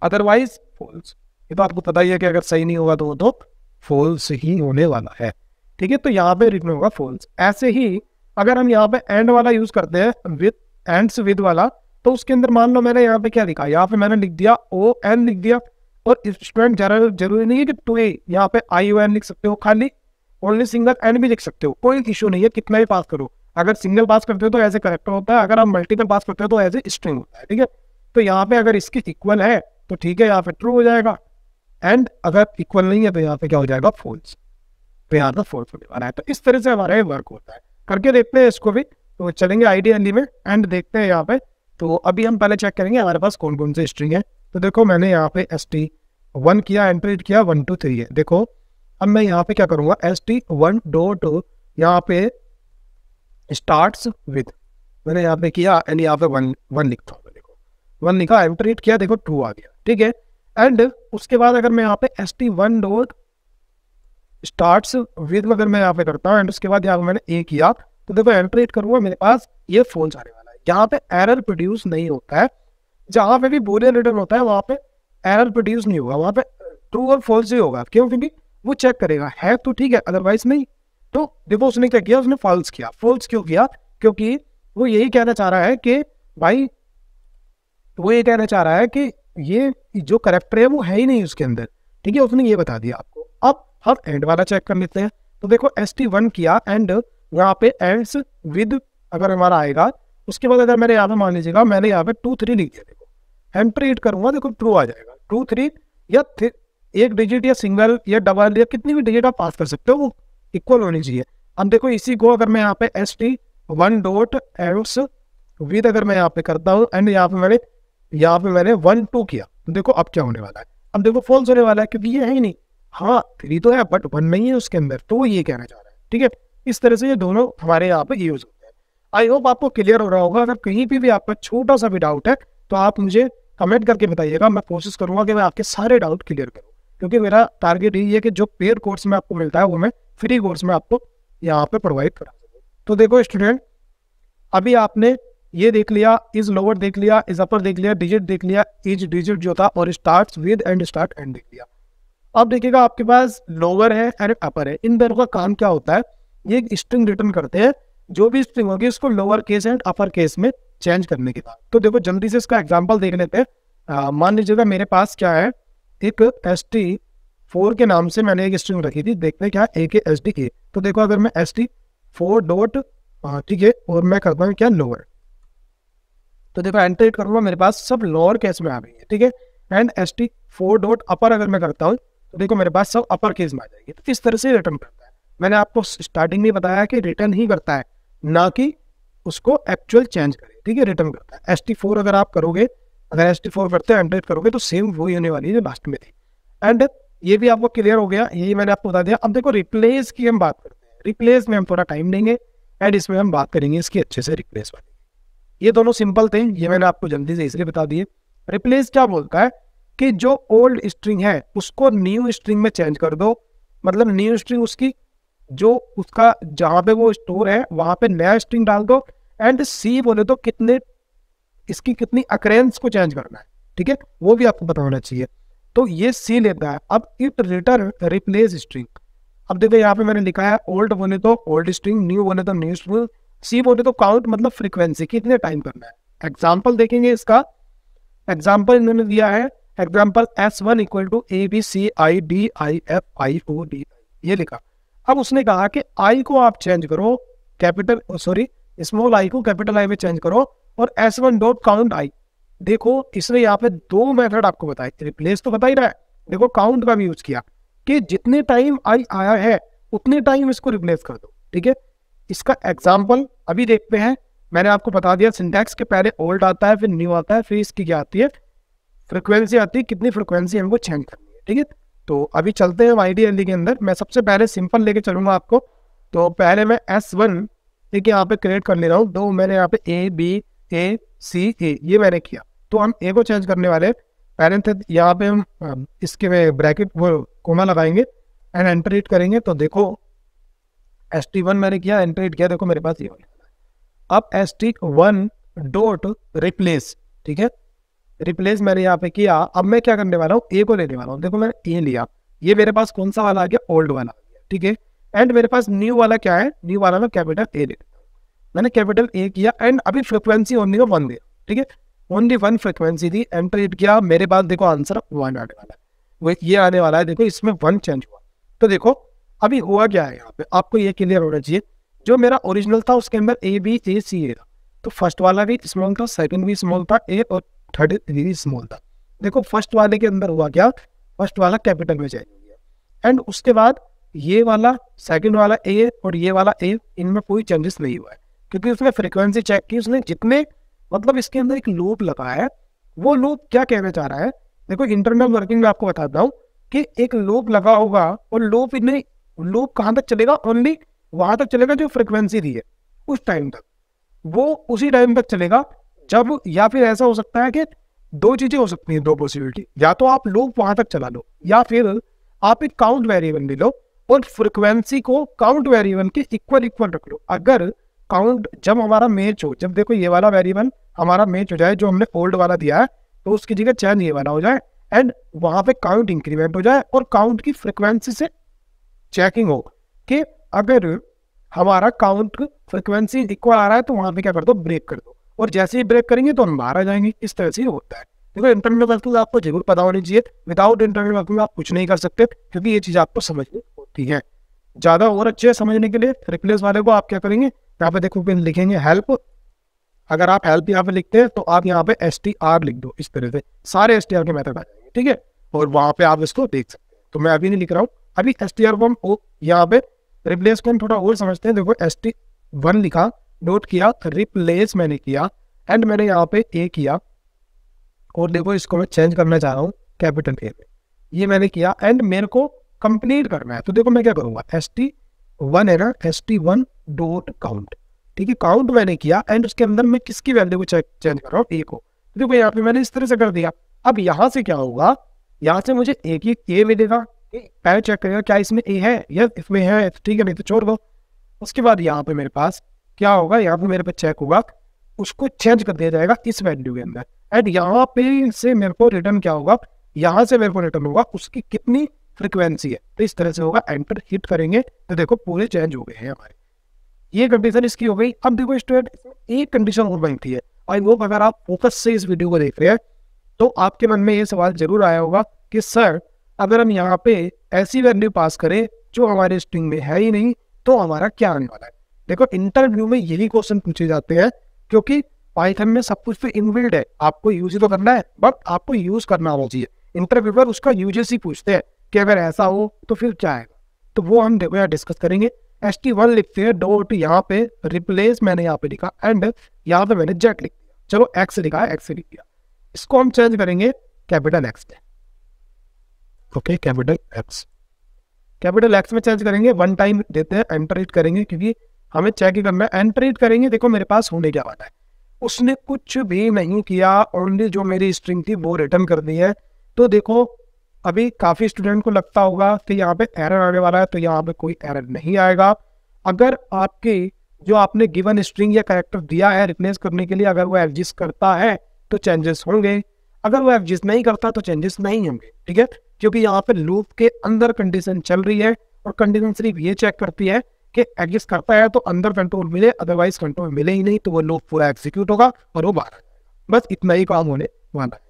अदरवाइज फॉल्स। ये तो आपको पता ही है कि अगर सही नहीं होगा तो वो तो फॉल्स ही होने वाला है। ठीक है, तो यहाँ पे रिटर्न होगा फॉल्स। ऐसे ही अगर हम यहाँ पे एंड वाला यूज करते हैं, विद एंड्स विद वाला, तो उसके अंदर मान लो मैंने यहाँ पे क्या लिखा, यहाँ पे मैंने लिख दिया ON लिख दिया। और स्टूडेंट जरूरी नहीं है कि टू ए, यहाँ पे ION लिख सकते हो, खाली ओनली सिंगल एंड भी लिख सकते हो, कोई इशू नहीं है, कितना भी पास करो। अगर सिंगल पास करते हो तो ऐसे करेक्टर होता है, अगर आप मल्टीपल पास करते हो तो ऐसे स्ट्रिंग होता है। ठीक है, तो यहाँ पे अगर इसकी इक्वल है तो ठीक है, यहाँ पे ट्रू हो जाएगा। एंड अगर इक्वल नहीं है तो यहाँ पे क्या हो जाएगा, फॉल्स। तो यहाँ पर फॉल्स होने वाला है। तो इस तरह से हमारा वर्क होता है। करके देखते हैं इसको भी, तो चलेंगे IDLE में एंड देखते हैं यहाँ पे। तो अभी हम पहले चेक करेंगे हमारे पास कौन कौन से स्ट्रिंग है। तो देखो मैंने यहाँ पे ST1 किया, एंटर किया, 1 2 3 है। देखो अब मैं यहाँ पे क्या करूँगा, ST1 डॉट यहाँ पे स्टार्ट्स विद, मैंने यहाँ पे किया एंड यहाँ पे 1 लिखता हूँ। देखो 1 लिखा, एंटर किया, देखो ट्रू आ गया। ठीक है, एंड उसके बाद अगर मैं यहाँ पे ST1 डॉट स्टार्ट्स विद अगर मैं यहाँ पे करता हूँ एंड उसके बाद यहाँ पे मैंने A किया, तो देखो एंटर करूँगा, मेरे पास ये फॉल्स आने वाला है। यहाँ पे एरर प्रोड्यूस नहीं होता है, जहाँ पे भी बूलियन रिटर्न होता है वहाँ पे एरर प्रोड्यूस नहीं होगा, वहाँ पे ट्रू और फॉल्स ही होगा। क्यों, क्योंकि वो चेक करेगा है तो ठीक है, अदरवाइज नहीं। तो देखो उसने क्या किया, उसने फॉल्स किया। फॉल्स क्यों किया, क्योंकि वो यही कहना चाह रहा है कि भाई, वो ये कहना चाह रहा है कि ये जो करेक्टर है वो है ही नहीं उसके अंदर। ठीक है, उसने ये बता दिया आपको। अब हम एंड वाला चेक कर लेते हैं। तो देखो ST1 किया एंड यहाँ पे एंड्स विद अगर हमारा आएगा, उसके बाद अगर मैंने यहाँ पे मान लीजिएगा मैंने यहाँ पे 2 3 लिख दिया, देखो एंटर करूंगा, देखो ट्रू आ जाएगा। 2 3 या एक डिजिट या सिंगल या डबल या कितनी भी डिजिट आप पास कर सकते हो, वो इक्वल होनी चाहिए। अब देखो इसी को अगर मैं यहाँ पे ST1 डॉट एंड्स विद अगर मैं यहाँ पे करता हूँ एंड यहाँ पे मैंने 1 2 किया, तो देखो अब क्या होने वाला है। अब देखो फॉल्स होने वाला है, क्योंकि ये है ही नहीं। हाँ 3 तो है बट 1 नहीं है उसके अंदर, तो वो ये कहना चाह रहा है। ठीक है, इस तरह से ये दोनों हमारे यहाँ पे यूज होते हैं। आई होप आपको क्लियर हो रहा होगा। अगर कहीं भी आपका छोटा सा भी डाउट है तो आप मुझे कमेंट करके बताइएगा, मैं कोशिश करूंगा कि मैं आपके सारे डाउट क्लियर करूँ, क्योंकि मेरा टारगेट यही है कि जो पेड कोर्स में आपको मिलता है वो मैं फ्री कोर्स में आपको यहाँ पे प्रोवाइड करा सकूँ। तो देखो स्टूडेंट, अभी आपने ये देख लिया, इज लोअर देख लिया, इज अपर देख लिया, डिजिट देख लिया, इज डिजिट जो था, और start with and start and देख लिया। अब देखिएगा आपके पास लोअर है एंड अपर है, इन दोनों का काम क्या होता है, ये एक स्ट्रिंग रिटर्न करते हैं। जो भी स्ट्रिंग होगी उसको lower case and upper case में चेंज करने के बाद। तो देखो जल्दी से इसका एग्जांपल देख लेते हैं। मान लीजिएगा मेरे पास क्या है, एक ST4 के नाम से मैंने एक स्ट्रिंग रखी थी, देखते हैं क्या AKSDK। तो देखो अगर मैं ST4 डॉट ठीक है, और मैं करता हूँ क्या लोअर, तो देखो एंटर करूंगा, मेरे पास सब लोअर केस में आ गई है। ठीक है, एंड st4 डॉट अपर अगर मैं करता हूँ तो देखो मेरे पास सब अपर केस में आ जाएगी। तो इस तरह से रिटर्न करता है। मैंने आपको स्टार्टिंग में बताया कि रिटर्न ही करता है, ना कि उसको एक्चुअल चेंज करे, ठीक है, रिटर्न करता है। st4 अगर आप करोगे, अगर st4 करते हैं एंटर करोगे तो सेम वही होने वाली है जो लास्ट में थी। एंड ये भी आपको क्लियर हो गया, यही मैंने आपको बता दिया। अब देखो रिप्लेस की हम बात करते हैं। रिप्लेस में हम थोड़ा टाइम देंगे एंड इसमें हम बात करेंगे इसकी अच्छे से रिप्लेस वाली। ये दोनों सिंपल थे, ये मैंने आपको जल्दी से इसलिए बता दिए। रिप्लेस क्या बोलता है कि जो ओल्ड स्ट्रिंग है उसको न्यू स्ट्रिंग में चेंज कर दो, मतलब न्यू स्ट्रिंग उसकी जो उसका जहां पे वो स्टोर है वहां पे नया स्ट्रिंग डाल दो। एंड सी बोले तो कितने इसकी कितनी अकरेंस को चेंज करना है, ठीक है, वो भी आपको पता होना चाहिए। तो ये सी लेता है। अब इट रिटर्न रिप्लेस स्ट्रिंग। अब देखो यहाँ पे मैंने लिखा है ओल्ड बोले तो ओल्ड स्ट्रिंग, न्यू बोले तो न्यू स्ट्रिंग, सी बोले तो काउंट मतलब फ्रीक्वेंसी कितने टाइम करना है। एग्जाम्पल देखेंगे इसका। एग्जाम्पल इन्होंने दिया है, example S1 equal to ABCIDIFIOD, ये लिखा। अब उसने कहा कि आई को आप चेंज करो कैपिटल, सॉरी स्मॉल आई को कैपिटल आई में चेंज करो और S1 डॉट काउंट आई। देखो इसने यहाँ पे दो मेथड आपको बताए, रिप्लेस तो बता ही रहा है, देखो काउंट का भी यूज किया कि जितने टाइम आई आया है उतने टाइम इसको रिप्लेस कर दो, ठीक है। इसका एग्जाम्पल अभी देखते हैं। मैंने आपको बता दिया सिंटैक्स के पहले ओल्ड आता है, फिर न्यू आता है, फिर इसकी क्या आती है, फ्रिक्वेंसी आती है, कितनी फ्रिक्वेंसी हमको चेंज करनी है, ठीक है। तो अभी चलते हैं IDLE के अंदर। मैं सबसे पहले सिंपल लेके चलूंगा आपको। तो पहले मैं S1 एक यहाँ पे क्रिएट कर ले रहा हूँ। तो मैंने यहाँ पे ABACA ये मैंने किया। तो हम ए को चेंज करने वाले, पैरेंथेसिस यहाँ पे हम इसके में ब्रैकेट वो कोमा लगाएंगे एंड एंटर हिट करेंगे। तो देखो st1 मैंने किया, एंटर हिट किया, देखो मेरे पास ये वाला। अब st1 डॉट रिप्लेस, ठीक है, रिप्लेस मैंने यहाँ पे किया। अब मैं क्या करने वाला हूँ, ए को लेने वाला हूँ। देखो मैंने ए लिया, ये मेरे पास कौन सा वाला आ गया, ओल्ड वाला आ गया, ठीक है। एंड मेरे पास न्यू वाला क्या है, न्यू वाला में कैपिटल ए ले लेता हूँ। मैंने कैपिटल ए किया एंड अभी फ्रिक्वेंसी ओनली का 1 दिया, ठीक है, ओनली 1 फ्रिक्वेंसी थी। एंटर हिट किया, मेरे पास देखो आंसर 1 आने वाला है, वो ये आने वाला है। देखो इसमें 1 चेंज हुआ। तो देखो अभी हुआ क्या है यहाँ पे, आपको ये क्लियर होना चाहिए। जो मेरा ओरिजिनल था उसके अंदर ABACA था, तो फर्स्ट वाला भी स्मॉल था, सेकंड भी स्मॉल था, ए और थर्ड भी स्मॉल था। देखो फर्स्ट वाले के अंदर हुआ क्या, फर्स्ट वाला कैपिटल में चेंज हो गया एंड उसके बाद ये वाला सेकंड वाला ए और ये वाला ए, इनमें कोई चेंजेस नहीं हुआ है क्योंकि उसने फ्रीक्वेंसी चेक की। उसने जितने मतलब इसके अंदर एक लूप लगा है, वो लूप क्या कहना चाह रहा है, देखो इंटरनल वर्किंग में आपको बताता हूँ कि एक लूप लगा होगा और लूप कहाँ तक चलेगा, ओनली वहां तक चलेगा जो फ्रिक्वेंसी दी है उस टाइम तक, वो उसी टाइम तक चलेगा जब, या फिर ऐसा हो सकता है कि दो चीजें हो सकती हैं, दो पॉसिबिलिटी, या तो आप लूप वहां तक चला लो या फिर आप एक काउंट वेरिएबल ले लो और फ्रिक्वेंसी को काउंट वेरिएबल के इक्वल रख लो। अगर काउंट जब हमारा मैच हो, जब देखो ये वाला वेरिएबल हमारा मैच हो जाए जो हमने ओल्ड वाला दिया है, तो उसकी जगह चेंज ये वाला हो जाए एंड वहां पे काउंट इंक्रीमेंट हो जाए और काउंट की फ्रिक्वेंसी से चेकिंग हो कि अगर हमारा काउंट फ्रिक्वेंसी इक्वल आ रहा है तो वहां पे क्या कर दो, ब्रेक कर दो, और जैसे ही ब्रेक करेंगे तो हम बाहर आ जाएंगे। इस तरह से होता है। देखो इंटरनल वर्किंग आपको जरूर पता होनी चाहिए, विदाउट इंटरनल वर्किंग आप कुछ नहीं कर सकते क्योंकि ये चीज आपको समझनी होती है। ज्यादा और अच्छे समझने के लिए रिप्लेस वाले को आप क्या करेंगे, यहाँ पे देखो लिखेंगे हेल्प। अगर आप हेल्प यहाँ पे लिखते हैं तो आप यहाँ पे str लिख दो, इस तरह से सारे str के मेथड आ जाएंगे, ठीक है, और वहां पे आप इसको देख सकते हैं। तो मैं अभी नहीं लिख रहा हूँ, अभी str फॉर्म यहाँ पे रिप्लेस को हम थोड़ा और समझते हैं। देखो st1 लिखा, नोट किया, रिप्लेस मैंने किया एंड मैंने यहाँ पे ए किया और देखो इसको मैं चेंज करना चाह रहा हूँ कैपिटल ए में, ये मैंने किया एंड मेरे को कंप्लीट करना है। तो देखो मैं क्या करूंगा, st1 है ना, st1 डॉट काउंट, ठीक है, काउंट मैंने किया एंड उसके अंदर मैं किसकी वैल्यू को चेंज कर रहा हूँ, ए को। देखो यहाँ पे मैंने इस तरह से कर दिया। अब यहाँ से क्या होगा, यहाँ से मुझे एक ही ए मिलेगा, पहले चेक करेगा क्या इसमें ए है, यस इसमें है, ठीक है, नहीं तो छोड़ दो। उसके बाद यहाँ पे मेरे पास क्या होगा, यहाँ पे मेरे पे चेक होगा, उसको चेंज कर दिया जाएगा इस वैल्यू के अंदर एंड यहाँ पे से मेरे को रिटर्न क्या होगा, यहाँ से मेरे को रिटर्न होगा उसकी कितनी फ्रिक्वेंसी है। तो इस तरह से होगा, एंटर हिट करेंगे तो देखो पूरे चेंज हो गए हैं हमारे। ये कंडीशन इसकी हो गई। अब देखो स्टूडेंट एक कंडीशन और बनती है, आई होप अगर आप फोकस से इस वीडियो को देख रहे हैं तो आपके मन में ये सवाल जरूर आया होगा कि सर अगर हम यहाँ पे ऐसी वैल्यू पास करें जो हमारे स्ट्रिंग में है ही नहीं तो हमारा क्या आने वाला है। देखो इंटरव्यू में यही क्वेश्चन पूछे जाते हैं क्योंकि पाइथन में सब कुछ तो इनबिल्ड है, आपको यूज तो करना है, बट आपको यूज करना होना चाहिए। इंटरव्यूअर उसका यूजेस ही पूछते हैं कि अगर ऐसा हो तो फिर क्या आएगा, तो वो हम देखो यहाँ डिस्कस करेंगे। st1 लिखते हैं, डॉट यहाँ पे रिप्लेस मैंने यहाँ पे लिखा एंड यहाँ पे मैंने जेट लिख दिया, चलो एक्स लिखा है, एक्स लिख दिया। इसको हम चेंज करेंगे कैपिटल एक्स में, ओके कैपिटल एक्स में चेंज करेंगे। वन टाइम देते हैं, एंटर हिट करेंगे क्योंकि हमें चेक ही करना है। एंटर हिट करेंगे, देखो मेरे पास होने क्या वाला है, उसने कुछ भी नहीं किया, ओनली जो मेरी स्ट्रिंग थी वो रिटर्न कर दी है। तो देखो अभी काफी स्टूडेंट को लगता होगा कि यहाँ पे एरर आने वाला है, तो यहाँ पे कोई एरर नहीं आएगा। अगर आपके जो आपने गिवन स्ट्रिंग या कैरेक्टर दिया है रिप्लेस करने के लिए, अगर वो एग्जिस्ट करता है तो चेंजेस होंगे, अगर वो एग्जिस्ट नहीं करता तो चेंजेस नहीं होंगे, ठीक है। क्योंकि यहाँ पे लूप के अंदर कंडीशन चल रही है और कंडीशन सिर्फ ये चेक करती है कि एग्जिस्ट करता है तो अंदर कंट्रोल मिले, अदरवाइज कंट्रोल मिले ही नहीं तो वो लूप पूरा एग्जीक्यूट होगा और वो बाहर आ जाएगा। बस इतना ही काम होने वाला है।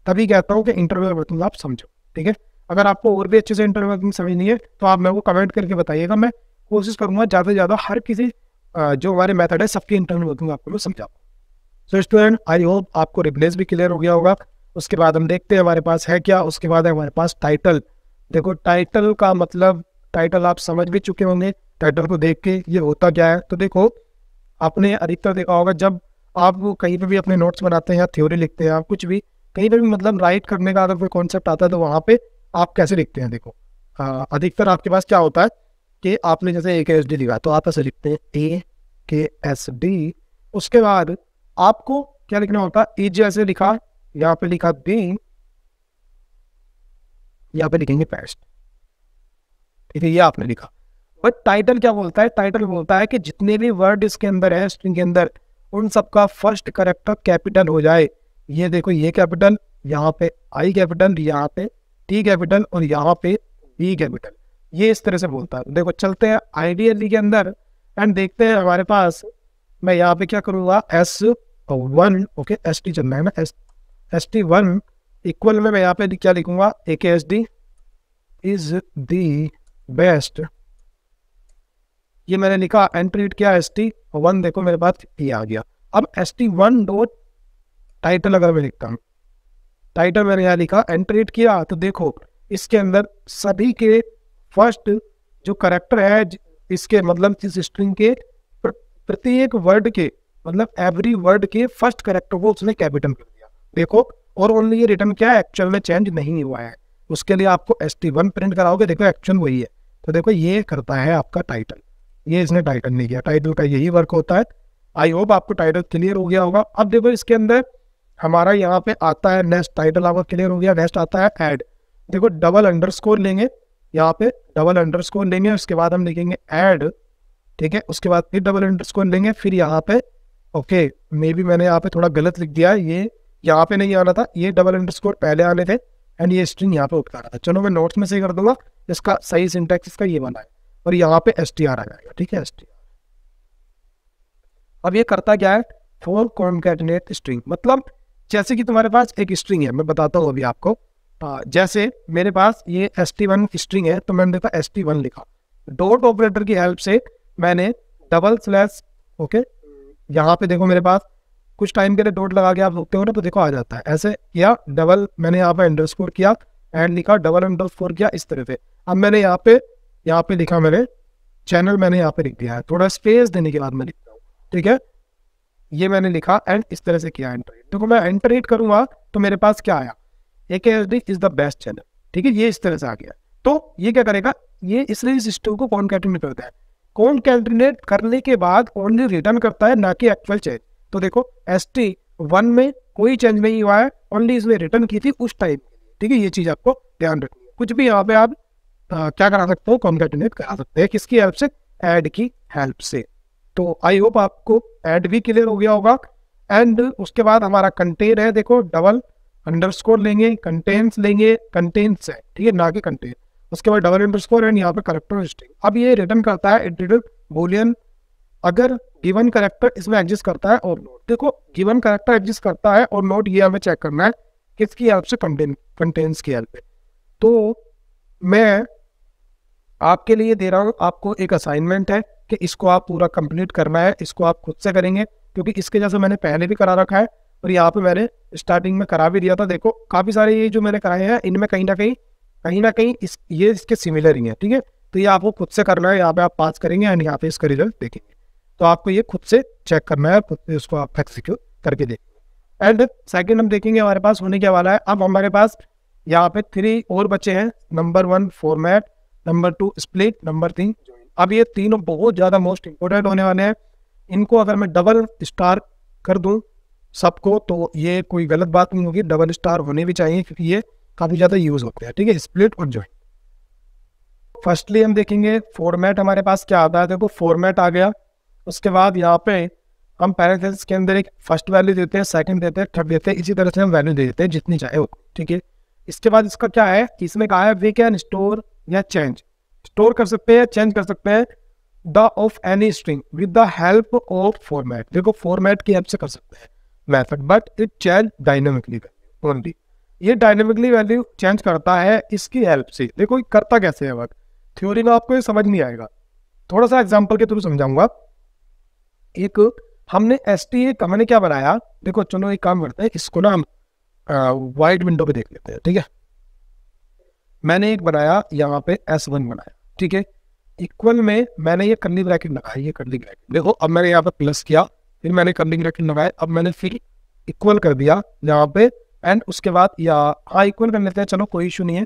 तभी कहता हूँ कि इंटरव्यू वर्किंग आप समझो, ठीक है। अगर आपको और भी अच्छे से इंटरव्यू वर्किंग समझनी है तो आप मेरे को कमेंट करके बताइएगा, मैं कोशिश करूंगा ज़्यादा से ज़्यादा हर किसी जो हमारे मेथड है सबकी इंटरव्यू वर्किंग आपको मैं समझाऊँ। सो स्टूडेंट आई होप आपको रिप्लेस भी क्लियर हो गया होगा। उसके बाद हम देखते हैं हमारे पास है क्या। उसके बाद है हमारे पास टाइटल। देखो टाइटल का मतलब, टाइटल आप समझ भी चुके होंगे, टाइटल को देख के ये होता क्या है। तो देखो आपने अधिकतर देखा होगा जब आप कहीं पे भी अपने नोट्स बनाते हैं या थ्योरी लिखते हैं, आप कुछ भी कहीं पे भी मतलब राइट करने का अगर कोई कॉन्सेप्ट आता है तो वहाँ पे आप कैसे लिखते हैं। देखो अधिकतर आपके पास क्या होता है कि आपने जैसे AKSD लिखा तो आप ऐसे लिखते हैं AKSD। उसके बाद आपको क्या लिखना होता है, ई जैसे लिखा, यहाँ पे लिखा दी, यहाँ पे लिखेंगे पेस्ट, ठीक है, ये आपने लिखा। बट टाइटल क्या बोलता है, टाइटल बोलता है कि जितने भी वर्ड इसके अंदर है स्ट्रिंग के अंदर, उन सबका फर्स्ट कैरेक्टर कैपिटल हो जाए। ये देखो ये कैपिटल, यहाँ पे आई कैपिटल, यहाँ पे टी कैपिटल और यहाँ पे बी कैपिटल, ये इस तरह से बोलता है। देखो चलते हैं आइडियली के अंदर एंड देखते हैं हमारे पास। मैं यहाँ पे क्या करूँगा S1, ओके ST चलना है ना, ST1 इक्वल में मैं यहाँ पे क्या लिखूंगा, AKSD इज द बेस्ट। ये मैंने लिखा, एंटर हिट किया ST1, देखो मेरे पास ये आ गया। अब ST1 डॉट टाइटल अगर मैं लिखता हूँ, टाइटल मैंने यहाँ लिखा, एंटर हिट किया तो देखो इसके अंदर सभी के फर्स्ट जो करेक्टर है इसके मतलब इस स्ट्रिंग के प्रत्येक वर्ड के मतलब एवरी वर्ड के फर्स्ट करेक्टर को उसने कैपिटल कर दिया। देखो और ओनली ये रिटर्न क्या है, एक्चुअल में चेंज नहीं हुआ है। उसके लिए आपको ST1 प्रिंट कराओगे, देखो एक्चुअल वही है। तो देखो ये करता है आपका टाइटल, ये इसने टाइटल नहीं किया, टाइटल का यही वर्क होता है। आई होप आपको टाइटल क्लियर हो गया होगा। अब देखो इसके अंदर हमारा यहाँ पे आता है नेक्स्ट, टाइटल आपका क्लियर हो गया। नेक्स्ट आता है ऐड। देखो डबल अंडरस्कोर लेंगे, यहाँ पे डबल अंडरस्कोर लेंगे, उसके बाद हम लिखेंगे ऐड, ठीक है। उसके बाद फिर डबल अंडरस्कोर लेंगे, फिर यहाँ पे ओके मे बी मैंने यहाँ पे थोड़ा गलत लिख दिया, ये यहाँ पे नहीं आना था, ये डबल अंडरस्कोर पहले आने थे एंड ये स्ट्रिंग यहाँ पे उठा रहा था। चलो मैं नोट्स में सही कर दूंगा, इसका सही सिंटैक्स इसका ये बना है और यहाँ पे STR आ जाएगा, ठीक है STR। अब ये करता क्या है, फॉर कॉन्कैटिनेट स्ट्रिंग, मतलब जैसे कि तुम्हारे पास एक स्ट्रिंग है, मैं बताता हूँ अभी आपको। जैसे मेरे पास ये ST1 स्ट्रिंग है तो मैंने देखा ST1 लिखा, डॉट ऑपरेटर की हेल्प से मैंने डबल स्लैश, ओके यहाँ पे देखो मेरे पास कुछ टाइम के लिए डॉट लगा के आप लिखते हो ना तो देखो आ जाता है, ऐसे किया डबल, मैंने यहाँ पे अंडरस्कोर किया एंड लिखा, डबल अंडरस्कोर किया, इस तरह से। अब मैंने यहाँ पे लिखा, मैंने चैनल मैंने यहाँ पे लिख दिया है, थोड़ा स्पेस देने के बाद मैं लिखता हूँ, ठीक है। ये मैंने लिखा एंड इस तरह से किया एंटर हिट। देखो मैं एंटर हिट करूंगा तो मेरे पास क्या आया, AKSD is the best channel, ठीक है, ये इस तरह से आ गया। तो ये क्या करेगा, ये इसलिए इस स्ट्रिंग को कॉन्कैटिनेट करता है। कॉन्कैटिनेट करने के बाद ओनली रिटर्न करता है, ना कि एक्चुअल चेंज। तो देखो ST1 में कोई चेंज नहीं हुआ है, ओनली इसमें रिटर्न की थी उस टाइम, ठीक है। ये चीज आपको ध्यान रखनी है। कुछ भी यहाँ पे आप क्या करा सकते हो, कॉन्कैटिनेट करा सकते हैं, किसकी हेल्प से, ऐड की हेल्प से। तो आई होप आपको ऐड भी क्लियर हो गया होगा। एंड उसके बाद हमारा कंटेन है, देखो डबल अंडरस्कोर लेंगे, कंटेन्स लेंगे, कंटेन्स है, ठीक है, ना कि कंटेन। उसके बाद डबल अंडरस्कोर एंड यहाँ पे करेक्टर स्ट्रिंग। अब ये रिटर्न करता है इंटीजर बूलियन, अगर गिवन करेक्टर इसमें एग्जिस्ट करता है और नोट। देखो गिवन करेक्टर एग्जिस्ट करता है और नोट, ये हमें चेक करना है किसकी हेल्प से, कंटेन्स की हेल्प पे। तो मैं आपके लिए दे रहा हूँ, आपको एक असाइनमेंट है कि इसको आप पूरा कंप्लीट करना है, इसको आप खुद से करेंगे। क्योंकि इसके जैसा मैंने पहले भी करा रखा है और यहाँ पे मैंने स्टार्टिंग में करा भी दिया था। देखो काफ़ी सारे ये जो मैंने कराए हैं इनमें कहीं ना कहीं ये इसके सिमिलर ही है, ठीक है। तो ये आपको खुद से करना है, यहाँ पे आप पास करेंगे एंड यहाँ पे इसका रिजल्ट देखेंगे। तो आपको ये खुद से चेक करना है, खुद से उसको आप एक्सिक्यूट करके देखेंगे। एंड सेकंड हम देखेंगे हमारे पास होने क्या वाला है। अब हमारे पास यहाँ पे 3 और बचे हैं। Number 1 format, number 2 split, number 3 join. अब ये तीनों बहुत ज़्यादा मोस्ट इंपोर्टेंट होने वाले हैं। इनको अगर मैं डबल स्टार कर दूँ सबको तो ये कोई गलत बात नहीं होगी, डबल स्टार होने भी चाहिए क्योंकि ये काफ़ी ज़्यादा यूज़ होते हैं, ठीक है, स्प्लिट और ज्वाइन। फर्स्टली हम देखेंगे फॉर्मेट हमारे पास क्या आता है। देखो फॉर्मेट आ गया, उसके बाद यहाँ पे हम पैरेंथेसिस के अंदर एक फर्स्ट वैल्यू देते हैं, सेकंड देते हैं, थर्ड देते हैं, इसी तरह से हम वैल्यू दे देते हैं जितनी चाहे वो, ठीक है। इसके बाद इसका क्या है, इसमें कहा है वी कैन स्टोर या चेंज, स्टोर कर सकते हैं, चेंज कर सकते हैं the of any string with the help of format. देखो फॉर्मेट की हेल्प से कर सकते हैं method, but it change dynamically only. ये डायनेमिकली वैल्यू चेंज करता है इसकी हेल्प से। देखो करता कैसे है वर्क, थ्योरी में आपको ये समझ नहीं आएगा, थोड़ा सा एग्जांपल के थ्रू समझाऊंगा। एक हमने STA का मैंने क्या बनाया, देखो चलो एक काम करते हैं, इसको ना हम वाइड विंडो पे देख लेते हैं, ठीक है। मैंने एक बनाया यहाँ पे S1 बनाया, ठीक है। इक्वल में मैंने ये कर्ली ब्रैकेट लगाया, ये कर्ली ब्रैकेट देखो, अब मैंने यहाँ पे प्लस किया, फिर मैंने कर्ली ब्रैकेट लगाया, अब मैंने फिर इक्वल कर दिया यहाँ पे, एंड उसके बाद या हाँ इक्वल कर लेते हैं, चलो कोई इशू नहीं है।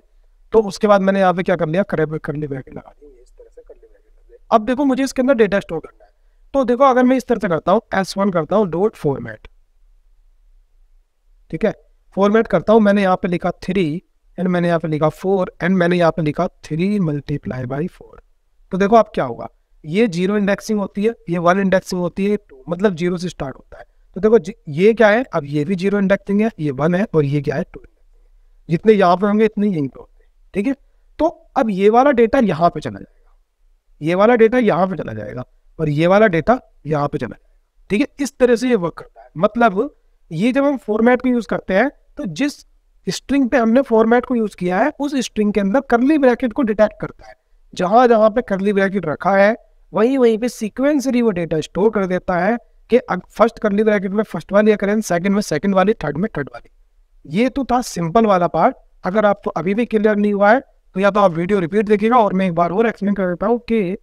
तो उसके बाद मैंने यहाँ पे क्या कर लिया, कर्ली ब्रैकेट लगा दी, इस तरह से कर्ली ब्रैकेट लगा दिया। अब देखो मुझे इसके अंदर डेटा स्टोर करना है, तो देखो अगर मैं इस तरह से करता हूँ S1 करता हूँ डॉट फॉर्मेट, ठीक है, फॉर्मेट करता हूँ, मैंने यहाँ पे लिखा 3 एंड मैंने यहाँ पे लिखा 4 एंड मैंने यहाँ पे लिखा 3 मल्टीप्लाई बाई 4। तो देखो अब क्या होगा, ये 0 इंडेक्सिंग होती है, ये 1 इंडेक्सिंग होती है, 2 मतलब 0 से स्टार्ट होता है। तो देखो ये क्या है, अब ये भी 0 इंडेक्सिंग है, ये 1 है और ये क्या है 2 इंडेक्सिंग। जितने यहाँ पे होंगे इतने यहीं पे होते हैं, ठीक है। तो अब ये वाला डेटा यहाँ पे चला जाएगा, ये वाला डेटा यहाँ पे चला जाएगा और ये वाला डेटा यहाँ पे चला जाएगा, ठीक है। इस तरह से ये वर्क करता है। मतलब ये जब हम फॉर्मेट को यूज करते हैं तो जिस स्ट्रिंग पे हमने फॉर्मेट को यूज किया है उस स्ट्रिंग के अंदर करली ब्रैकेट को डिटेक्ट करता है। जहां जहां पे करली ब्रैकेट रखा है वहीं पे सीक्वेंसली वो डेटा स्टोर कर देता है कि फर्स्ट करली ब्रैकेट में फर्स्ट वाली अकरेंस, सेकंड में सेकंड वाली, थर्ड में थर्ड वाली। ये तो था सिंपल वाला पार्ट। अगर आपको अभी भी क्लियर नहीं हुआ है तो या तो आप वीडियो रिपीट देखिएगा और मैं एक बार और एक्सप्लेन कर देता हूँ कि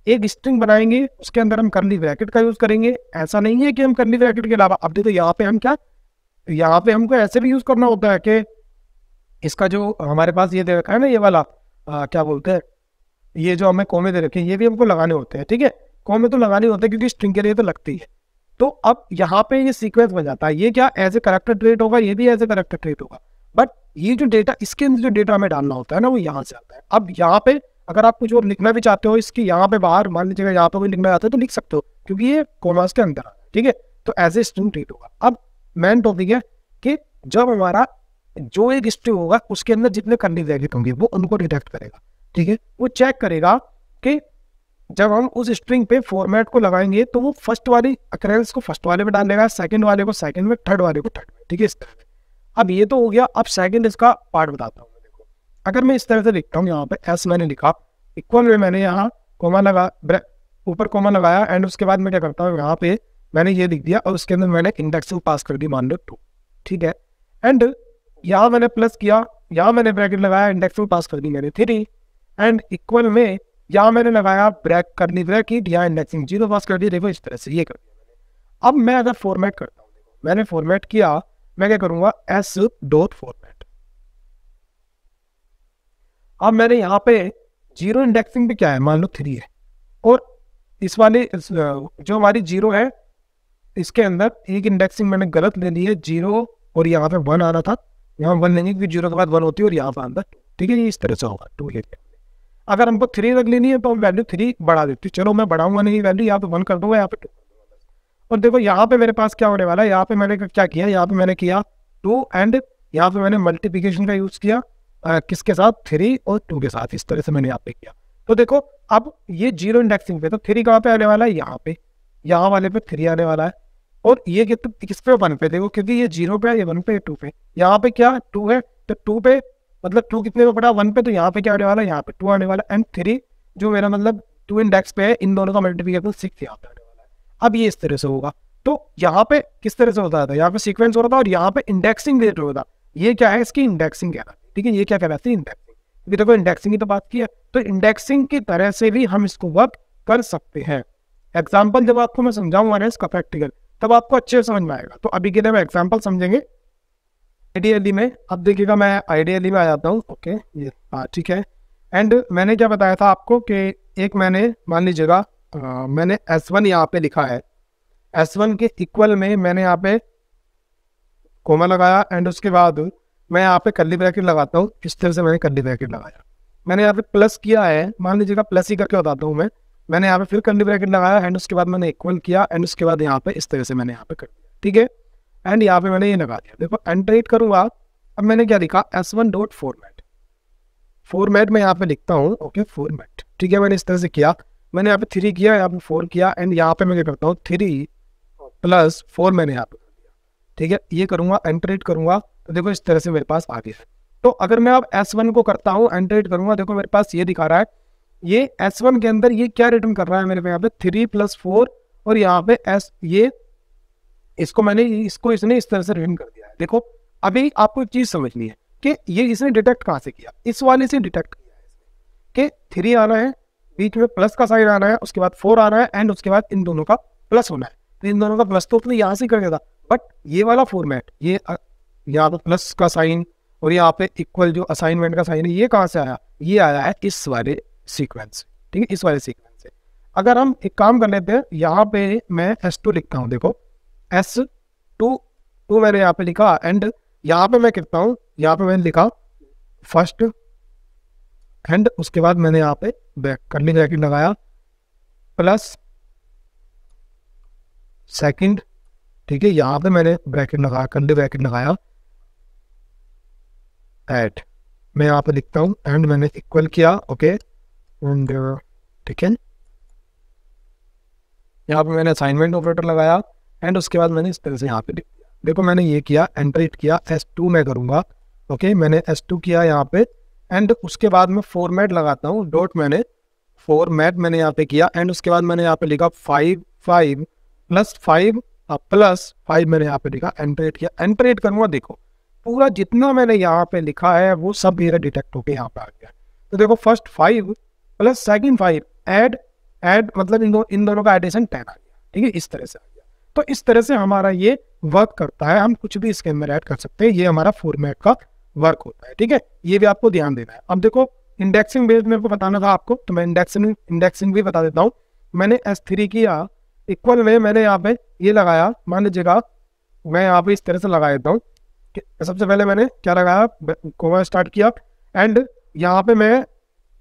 एक स्ट्रिंग बनाएंगे उसके अंदर हम करली ब्रैकेट का यूज करेंगे। ऐसा नहीं है कि हम करली ब्रैकेट के अलावा, अब देखो यहाँ पे हम क्या, यहाँ पे हमको ऐसे भी यूज करना होता है कि इसका जो हमारे पास ये दे रखा है ना, ये वाला क्या बोलते हैं, ये जो हमें कोमे दे रखे हैं ये भी हमको लगाने होते हैं, ठीक है। कोमे तो लगाने होते हैं क्योंकि स्ट्रिंग के लिए तो लगती है। तो अब यहाँ पे ये सीक्वेंस बन जाता है, ये क्या एज ए करेक्टर ट्रेट होगा, ये भी एज ए करेक्टर ट्रेट होगा, बट ये जो डेटा इसके अंदर जो डेटा हमें डालना होता है ना वो यहाँ से आता है। अब यहाँ पे अगर आप कुछ और लिखना भी चाहते हो इसकी यहाँ पे बाहर मान लीजिएगा यहाँ पे कोई लिखना चाहते हो तो लिख सकते हो क्योंकि ये कोमास के अंदर है, ठीक है। तो एज ए स्ट्रिंग ट्रीट होगा। अब मेन टॉपिक है कि जब हमारा जो एक स्ट्रिंग होगा उसके अंदर जितने करली ब्रैकेट होंगे वो उनको डिटेक्ट करेगा, ठीक है। वो चेक करेगा कि जब हम उस स्ट्रिंग पे फॉर्मेट को लगाएंगे तो वो फर्स्ट वाली अकरेंस को फर्स्ट वाले में डालेगा, सेकंड वाले को सेकंड में, थर्ड वाले को थर्ड में, ठीक है, इस तरह से। अब ये तो हो गया। अब सेकंड इसका पार्ट बताता हूँ। देखो अगर मैं इस तरह से लिखता हूँ, यहाँ पे एस मैंने लिखा, इक्वल में मैंने यहाँ कोमा लगा, ऊपर कोमा लगाया एंड उसके बाद मैं क्या करता हूँ, यहाँ पे मैंने ये लिख दिया और उसके अंदर मैंने इंडेक्सिंग पास कर दी, मान लो 2, ठीक है। एंड यहाँ मैंने प्लस किया, यहाँ मैंने ब्रैकेट लगाया, इंडेक्सिंग पास कर दी मैंने 3 एंड इक्वल में यहाँ मैंने लगाया करली ब्रैकेट, यहाँ इंडेक्सिंग 0 पास कर दी। देखो इस तरह से ये कर दिया मैंने। अब मैं अगर फॉर्मेट करता हूँ, देखो मैंने फॉर्मेट किया, मैं क्या करूंगा एस डॉट फॉर्मेट। अब मैंने यहाँ पे 0 इंडेक्सिंग पे क्या है, मान लो 3 है और इस वाले जो हमारी 0 है इसके अंदर एक इंडेक्सिंग मैंने गलत ले ली है 0 और यहाँ पे 1 आना था, यहाँ 1 लेंगे क्योंकि 0 के बाद 1 होती है और यहाँ पे आता है 2, ठीक है। ये इस तरह से होगा 2 लेते हैं। अगर हमको 3 रख लेनी है तो हम वैल्यू 3 बढ़ा देती हूँ, चलो मैं बढ़ाऊंगा नहीं वैल्यू, यहाँ पे 1 कर दूंगा, यहाँ पे 2 कर दूंगा। और देखो यहाँ पे मेरे पास क्या होने वाला है, यहाँ पे मैंने क्या किया, यहाँ पे मैंने किया 2 एंड यहाँ पे मैंने मल्टीप्लिकेशन का यूज किया किसके साथ, 3 और 2 के साथ, इस तरह से मैंने यहाँ पे किया। तो देखो अब ये 0 इंडेक्सिंग पे, तो 3 कहाँ पे आने वाला है, यहाँ पे, यहाँ वाले पे 3 आने वाला है और ये किस पे 1 पे, देखो क्योंकि ये 0 पे है, ये 1 पे, 2 पे, यहाँ पे क्या 2 है तो 2 पे, मतलब 2 कितने पे पड़ा 1 पे, तो यहाँ पे क्या आने वाला है, यहाँ पे 2 आने वाला एंड 3 जो मेरा मतलब 2 इंडेक्स पे है, इन दोनों का मल्टीप्लिकेशन 6 यहाँ पे आने वाला है। अब ये इस तरह से होगा। तो यहाँ पे किस तरह से होता था, यहाँ पे सीक्वेंस हो रहा था और यहाँ पे इंडेक्सिंग रिलेटेड होता था। ये क्या है, इसकी इंडेक्सिंग कह रहा है, ठीक है, ये क्या कह रहा है, इंडेक्सिंग, क्योंकि देखो इंडेक्सिंग की तो बात की है, तो इंडेक्सिंग की तरह से भी हम इसको वर्क कर सकते हैं। एग्जाम्पल जब आपको मैं समझाऊंगा ना इसका प्रैक्टिकल, तब आपको अच्छे से समझ में आएगा। तो अभी के लिए मैं एग्जाम्पल समझेंगे आईडीएलई में। अब देखिएगा मैं आईडीएलई में आ जाता हूँ, ओके, ये हाँ ठीक है। एंड मैंने क्या बताया था आपको कि एक मैंने मान लीजिएगा मैंने S1 यहाँ पे लिखा है, S1 के इक्वल में मैंने यहाँ पे कोमा लगाया एंड उसके बाद मैं यहाँ पे कर्ली ब्रैकेट लगाता हूँ। इस तरह से मैंने कर्ली ब्रैकेट लगाया, मैंने यहाँ पे प्लस किया है, मान लीजिएगा प्लस ही करके बताता हूँ मैंने यहाँ पे फिर कर्ली ब्रैकेट लगाया एंड उसके बाद मैंने इक्वल किया एंड उसके बाद यहाँ पे इस तरह से मैंने यहाँ पे कर दिया, ठीक है। एंड यहाँ पे मैंने ये लगा दिया, देखो एंटर करूँगा। अब मैंने क्या लिखा, S1 डॉट फॉर्मेट, फॉर्मेट में यहाँ पे लिखता हूँ, ओके फॉर्मेट, ठीक है। मैंने इस तरह से किया, मैंने यहाँ पे 3 किया, यहाँ पे 4 किया एंड यहाँ पे मैं क्या करता हूँ 3 + 4 मैंने यहाँ पे कर दिया, ठीक है। ये करूँगा, एंटर करूँगा तो देखो इस तरह से मेरे पास आ गया है। तो अगर मैं अब S1 को करता हूँ, एंटर करूँगा, देखो मेरे पास ये दिखा रहा है, ये S1 के अंदर ये क्या रिटर्न कर रहा है मेरे पे, यहाँ पे 3 + 4 और यहाँ पे ये इसको मैंने इसने इस तरह से रिटर्न कर दिया है। देखो अभी आपको एक चीज समझनी है कि ये इसने डिटेक्ट कहाँ से किया, इस वाले से डिटेक्ट किया है इसने कि 3 आना है, बीच में प्लस का साइन आना है, उसके बाद 4 आना है एंड उसके बाद इन दोनों का प्लस होना है। तो इन दोनों का प्लस तो अपने यहाँ से कर देगा, बट ये वाला फॉर्मेट, ये यहाँ पे प्लस का साइन और यहाँ पे इक्वल जो असाइनमेंट का साइन है, ये कहाँ से आया, ये आया है इस वाले सीक्वेंस से, ठीक है, इस वाले सीक्वेंस से। अगर हम एक काम कर लेते हैं, यहाँ पे मैं S2 लिखता हूँ, देखो S2 मैंने यहाँ पे लिखा एंड यहाँ पे मैं करता हूँ, यहाँ पे मैंने लिखा फर्स्ट एंड उसके बाद मैंने यहाँ पे कर्ली ब्रैकेट लगाया प्लस सेकंड, ठीक है। यहाँ पे मैंने ब्रैकेट लगाया, कर्ली ब्रैकेट लगाया एड, मैं यहाँ पे लिखता हूँ एंड मैंने इक्वल किया, ओके एंड ठीक है। यहाँ पे मैंने असाइनमेंट ऑपरेटर लगाया एंड उसके बाद मैंने इस तरह से यहाँ पे लिख दिया। देखो मैंने ये किया, एंटर किया, S2 में करूँगा, ओके मैंने S2 किया यहाँ पे एंड उसके बाद मैं फॉर्मेट लगाता हूँ, डॉट मैंने फॉर्मेट मैंने यहाँ पे किया एंड उसके बाद मैंने यहाँ पे लिखा 5 + 5 मैंने यहाँ पे लिखा, एंटर किया, एंटर करूँगा। देखो पूरा जितना मैंने यहाँ पे लिखा है वो सब मेरा डिटेक्ट होके यहाँ पे आ गया। तो देखो फर्स्ट 5 + सेकंड 5 ऐड मतलब इन दोनों का एडिशन 10 आ गया, ठीक है, इस तरह से आ गया। तो इस तरह से हमारा ये वर्क करता है, हम कुछ भी इसके अंदर ऐड कर सकते हैं, ये हमारा फॉर्मेट का वर्क होता है, ठीक है। ये भी आपको ध्यान देना है। अब देखो इंडेक्सिंग बेस्ड मेरे को बताना था आपको, तो मैं इंडेक्सिंग भी बता देता हूँ। मैंने S3 किया, इक्वल में मैंने यहाँ पे ये लगाया, मान लीजिएगा मैं यहाँ पे इस तरह से लगा देता हूँ। सबसे पहले मैंने क्या लगाया, कोमा स्टार्ट किया एंड यहाँ पे मैं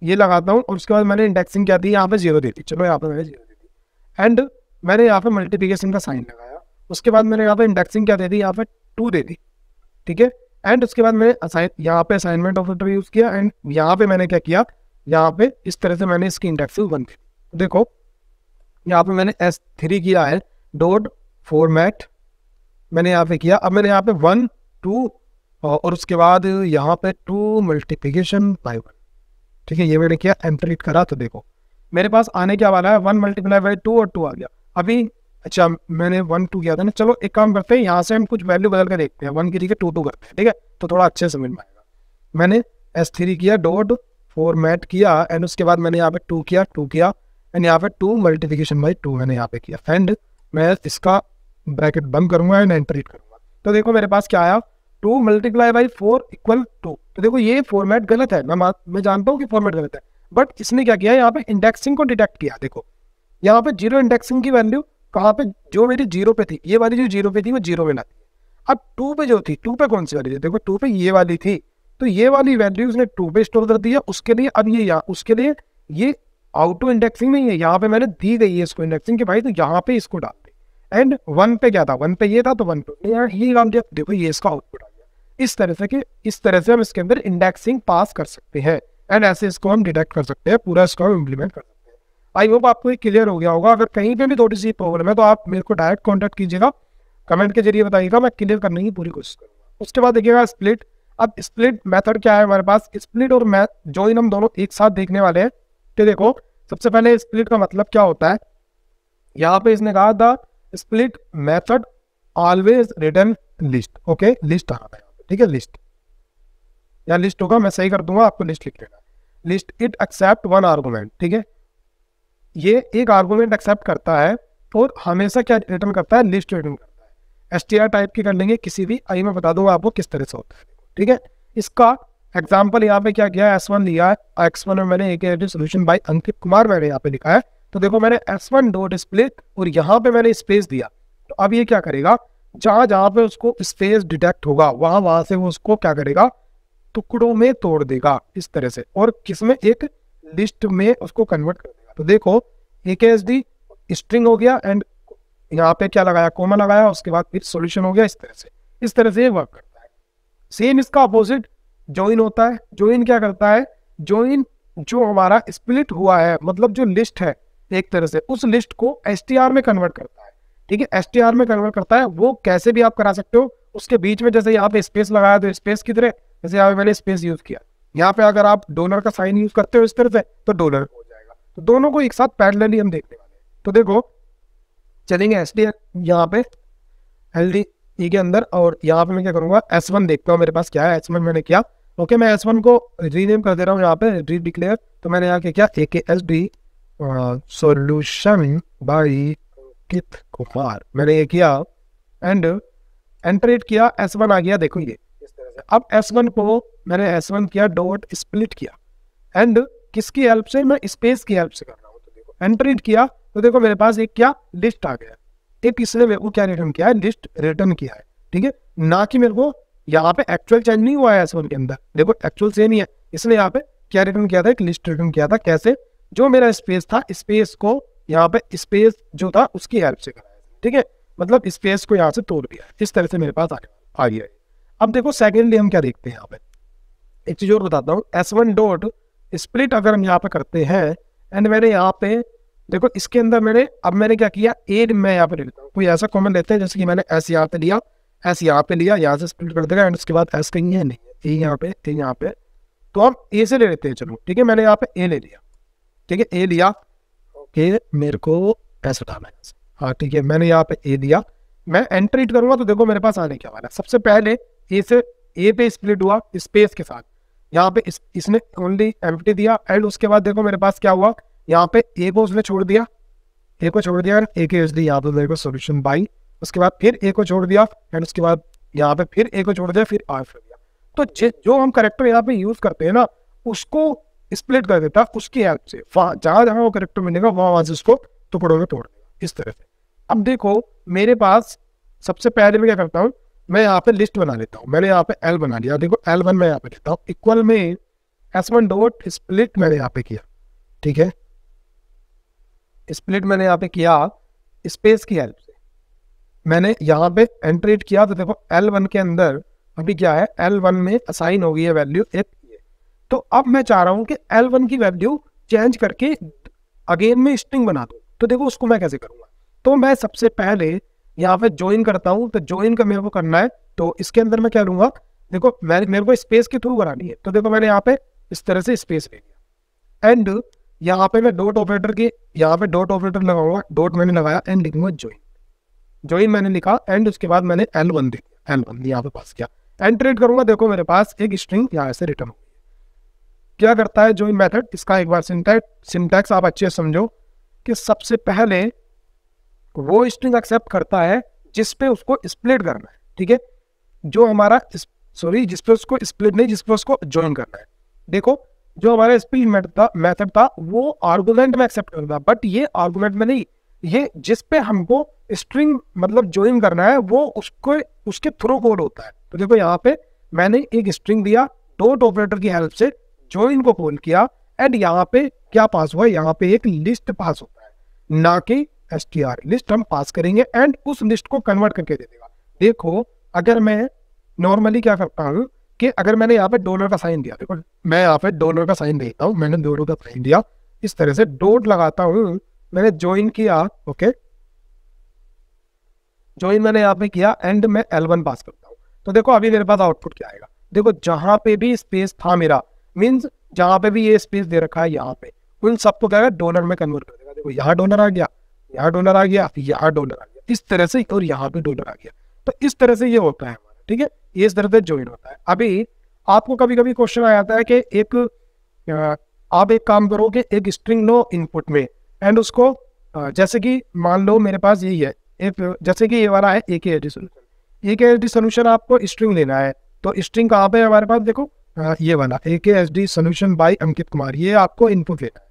ये लगाता हूँ और उसके बाद मैंने इंडेक्सिंग क्या दी, यहाँ पे 0 दी थी, चलो यहाँ पे मैंने 0 दी थी एंड मैंने यहाँ पे मल्टीप्लिकेशन का साइन लगाया। उसके बाद मैंने यहाँ पे इंडेक्सिंग क्या दे दी, यहाँ पे 2 दे दी, ठीक है। एंड उसके बाद मैंने यहाँ पे असाइनमेंट ऑपरेटर यूज किया एंड यहाँ पे मैंने क्या किया, यहाँ पे इस तरह से मैंने इसकी इंडेक्सिंग 1 दे दी। देखो यहाँ पे मैंने S3 किया है, डॉट फॉर्मेट मैंने यहाँ पे किया। अब मैंने यहाँ पे 1 2 और उसके बाद यहाँ पे 2 मल्टीप्लिकेशन बाय 1, ठीक है, ये मैंने किया, एंटर करा। तो देखो मेरे पास आने क्या वाला है, 1 × 2 और 2 आ गया। अभी अच्छा मैंने 1 2 किया था ना, चलो एक काम करते हैं, यहाँ से हम कुछ वैल्यू बदल कर देखते हैं, 1 की जगह 2 2 करते हैं, ठीक है, तो थोड़ा अच्छे समझ में आएगा। मैंने S3 किया, डॉट फॉर्मेट किया एंड उसके बाद मैंने यहाँ पे 2 किया एंड यहाँ पे 2 मल्टीप्लिकेशन बाई 2 मैंने यहाँ पे किया एंड मैं इसका ब्रैकेट बंद करूंगा एंड एंटर करूंगा। तो देखो मेरे पास क्या आया, 2 × 4 = 2। तो देखो ये फॉर्मेट गलत है, मैं जानता हूँ कि फॉर्मेट गलत है, बट इसने क्या किया, यहाँ पे इंडेक्सिंग को डिटेक्ट किया। देखो यहाँ पे 0 इंडेक्सिंग की वैल्यू कहाँ पे, जो मेरी 0 पे थी, ये वाली जो 0 पे थी वो 0 में लाती है। अब 2 पे जो थी, 2 पे कौन सी वाली थी, देखो 2 पे ये वाली थी, तो ये वाली वैल्यू उसने 2 पे स्टोर कर दिया उसके लिए। अब ये यहाँ उसके लिए ये ऑटो इंडेक्सिंग नहीं है, यहाँ पे मैंने दी गई है इसको इंडेक्सिंग के भाई, तो यहाँ पे इसको डाल दे एंड 1 पे क्या था, 1 पे ये था, तो 1 पे ये काम दिया। देखो ये इसका आउटपुट आ गया। इस तरह से हम इसके अंदर इंडेक्सिंग पास कर सकते हैं एंड ऐसे इसको हम डिटेक्ट कर सकते हैं, पूरा इसको हम इम्प्लीमेंट कर सकते हैं। आई होप आपको ये क्लियर हो गया होगा। अगर कहीं पे भी थोड़ी सी प्रॉब्लम है तो आप मेरे को डायरेक्ट कॉन्टैक्ट कीजिएगा, कमेंट के जरिए बताइएगा, मैं क्लियर करने की पूरी कोशिश करूंगा। उसके बाद देखिएगा स्प्लिट। अब स्प्लिट मेथड क्या है हमारे पास, स्प्लिट और जॉइन हम दोनों एक साथ देखने वाले हैं। तो देखो सबसे पहले स्प्लिट का मतलब क्या होता है, यहाँ पे इसने कहा था split method always return list, okay list आना है, ठीक है लिस्ट या लिस्ट होगा, मैं सही कर दूंगा, आपको लिस्ट लिख लेना। List it except one argument, ठीक है, ये एक आर्गूमेंट एक्सेप्ट करता है और हमेशा क्या रिटर्न करता है, लिस्ट रिटर्न करता है। str टाइप की कर लेंगे किसी भी, आइए मैं बता दूंगा आपको किस तरह से होता है, ठीक है। इसका एग्जाम्पल यहाँ पे क्या किया है, S1 लिया है, X1 में मैंने एक सोल्यूशन बाय अंकित कुमार मैंने यहाँ पे लिखा है। तो देखो मैंने S1 डॉट स्प्लिट और यहाँ पे मैंने स्पेस दिया, तो अब ये क्या करेगा, जहां जहां पे उसको स्पेस डिटेक्ट होगा वहां से वो उसको क्या करेगा, टुकड़ों में तोड़ देगा इस तरह से, और किसमें, एक लिस्ट में उसको कन्वर्ट कर देगा। तो देखो AKSD स्ट्रिंग हो गया एंड यहाँ पे क्या लगाया, कोमा लगाया, उसके बाद फिर सॉल्यूशन हो गया, इस तरह से ये वर्क करता है। सेम इसका अपोजिट ज्वाइन होता है। ज्वाइन क्या करता है, ज्वाइन जो हमारा स्प्लिट हुआ है, मतलब जो लिस्ट है एक तरह से, उस लिस्ट को str में कन्वर्ट करता है, ठीक है, str में कन्वर्ट करता है। वो कैसे भी आप करा सकते हो, उसके बीच में जैसे यहाँ पे स्पेस लगाया तो स्पेस की तरह, जैसे यहाँ पे मैंने स्पेस यूज किया, यहाँ पे अगर आप डॉलर का साइन यूज करते हो इस तरह से तो डॉलर हो जाएगा। तो दोनों को एक साथ पैरेलली हम देखने वाले हैं। तो देखो चलेंगे str यहाँ पे LD के अंदर, और यहाँ पे मैं क्या करूंगा, S1 देखता हूँ मेरे पास क्या है, S1 मैंने किया, ओके मैं S1 को रीनेम कर दे रहा हूँ यहाँ पे, री डिक्लेयर। तो मैंने यहाँ क्या किया, AKSD solution bye Ankit Kumar, मैंने ये किया एंड एंटर किया, S1 आ गया, देखो ये इस तरह से। अब S1 को मैंने S1 किया डॉट स्प्लिट किया एंड किसकी हेल्प से, मैं स्पेस की हेल्प से कर रहा हूँ। तो देखो एंटर किया, तो देखो मेरे पास एक क्या लिस्ट आ गया, एक इसने मेरे को क्या रिटर्न किया है, लिस्ट रिटर्न किया है, ठीक है, ना कि मेरे को यहाँ पे एक्चुअल चेंज नहीं हुआ है S1 के अंदर, देखो एक्चुअल सेम ही है, इसने यहाँ पे क्या रिटर्न किया था, एक लिस्ट रिटर्न किया था। कैसे, जो मेरा स्पेस था, स्पेस को यहाँ पे स्पेस जो था उसकी हेल्प से कराया, ठीक है, मतलब स्पेस को यहाँ से तोड़ दिया, इस तरह से मेरे पास आ गया है। अब देखो सेकेंडली हम क्या देखते हैं, यहाँ पे एक चीज और बताता हूँ, S1 डॉट स्प्लिट अगर हम यहाँ पे करते हैं एंड मैंने यहाँ पे देखो इसके अंदर मैंने क्या किया, ए मैं यहाँ पे ले लेता हूँ, कोई ऐसा कॉमन लेते हैं, जैसे कि मैंने S यहाँ पे लिया, S यहाँ पे लिया, यहाँ से स्प्लिट कर देगा एंड उसके बाद S कहीं है नहीं है, ए यहाँ पे, ए यहाँ पे, तो हम ए से ले लेते हैं, चलो ठीक है, मैंने यहाँ पे ए ले लिया, ठीक है, ए लिया, ओके मेरे को S उठाना है, हाँ ठीक है, मैंने यहाँ पे ए दिया, मैं एंटर इट करूंगा तो देखो मेरे पास आने क्या वाला है। सबसे पहले ए से ए पे स्प्लिट हुआ स्पेस के साथ, यहाँ पे इसने ओनली एम्प्टी दिया एंड उसके बाद देखो मेरे पास क्या हुआ, यहाँ पे ए को उसने छोड़ दिया, ए को छोड़ दिया, AKSD यहाँ पे देखो सोल्यूशन बाई, उसके बाद फिर ए को छोड़ दिया एंड उसके बाद यहाँ पे फिर ए को छोड़ दिया, फिर आर कर दिया। तो जो हम करेक्टर यहाँ पे यूज करते हैं ना, उसको स्प्लिट कर देता उसकी हेल्प से, जहां जहां वो करेक्टर मिलेगा वहां से उसको टुकड़ों में तोड़ देगा इस तरह से। अब देखो मेरे पास सबसे पहले मैं क्या करता हूँ, मैं यहाँ पे लिस्ट बना लेता हूँ, मैंने यहाँ पे L बना लिया, देखो L1 मैं यहाँ पे लेता हूँ, इक्वल में S1 डॉट स्प्लिट मैंने यहाँ पे किया, ठीक है, स्प्लिट मैंने यहाँ पे किया स्पेस की हेल्प से, मैंने यहाँ पे एंटर किया, तो देखो L1 के अंदर अभी क्या है, L1 में असाइन हो गई है वैल्यू एक, तो अब मैं चाह रहा हूँ कि L1 की वैल्यू चेंज करके अगेन में स्ट्रिंग बना दूँ। तो देखो उसको मैं कैसे करूँगा, तो मैं सबसे पहले यहाँ पे ज्वाइन करता हूँ, तो ज्वाइन का मेरे को करना है, तो इसके अंदर मैं क्या लूंगा, देखो मेरे को स्पेस के थ्रू करानी है, तो देखो मैंने यहाँ पे इस तरह से स्पेस ले लिया एंड यहाँ पे मैं डॉट ऑपरेटर की, यहाँ पे डॉट ऑपरेटर लगाऊंगा, डॉट मैंने लगाया एंड लिखूंगा ज्वाइन मैंने लिखा एंड उसके बाद मैंने L1 दे दिया, L1 यहाँ पे पास किया, एंटर करूंगा, देखो मेरे पास एक स्ट्रिंग यहाँ से रिटर्न हो गई। क्या करता है ज्वाइन मेथड, इसका एक बार सिंटैक्स आप अच्छे से समझो कि सबसे पहले वो स्ट्रिंग एक्सेप्ट करता है जिसपे उसको स्प्लिट करना है, ठीक है, जो हमारा जिसपे उसको स्प्लिट नहीं, जिसपे उसको ज्वाइन करना है। देखो जो हमारा स्प्लिट मेथड था वो आर्गुमेंट में एक्सेप्ट करता, बट ये आर्गुमेंट में नहीं, ये जिसपे हमको स्ट्रिंग मतलब ज्वाइन करना है वो उसके थ्रू कोड होता है। तो देखो यहाँ पे मैंने एक स्ट्रिंग दिया, डॉट ऑपरेटर की हेल्प से ज्वाइन को कॉल किया एंड यहाँ पे क्या पास हुआ, यहाँ पे एक लिस्ट पास होता है, ना कि str, लिस्ट हम पास करेंगे एंड उस लिस्ट को कन्वर्ट करके दे देगा। देखो अगर मैं नॉर्मली क्या करता हूँ कि अगर मैंने यहाँ पे डॉलर का साइन दिया, देखो मैं यहाँ पे डॉलर का साइन देता हूँ, मैंने डॉलर का साइन दिया, इस तरह से डॉट लगाता हूँ, मैंने ज्वाइन किया, ओके ज्वाइन मैंने यहाँ पे किया एंड मैं L1 पास करता हूँ। तो देखो अभी मेरे पास आउटपुट क्या आएगा, देखो जहां पे भी स्पेस था मेरा, मीन्स जहां पे भी ये स्पेस दे रखा है यहाँ पे, उन सबको क्या है डॉलर में कन्वर्ट कर देगा। देखो यहाँ डॉलर आ गया, यहाँ डॉलर आ गया, यहाँ डॉलर आ गया, इस तरह से, और यहाँ पे डॉलर आ गया। तो इस तरह से ये होता है हमारा, ठीक है, ये इस तरह से ज्वाइन होता है। अभी आपको कभी कभी क्वेश्चन आ जाता है कि आप एक काम करो कि एक स्ट्रिंग लो इनपुट में, एंड उसको जैसे कि मान लो मेरे पास यही है, एक जैसे कि ये वाला है AKHD सोल्यूशन। AKHD सोल्यूशन आपको स्ट्रिंग लेना है, तो स्ट्रिंग कहाँ पे है हमारे पास, देखो ये वाला AKHD solution bye Ankit Kumar, ये आपको इनपुट लेना है।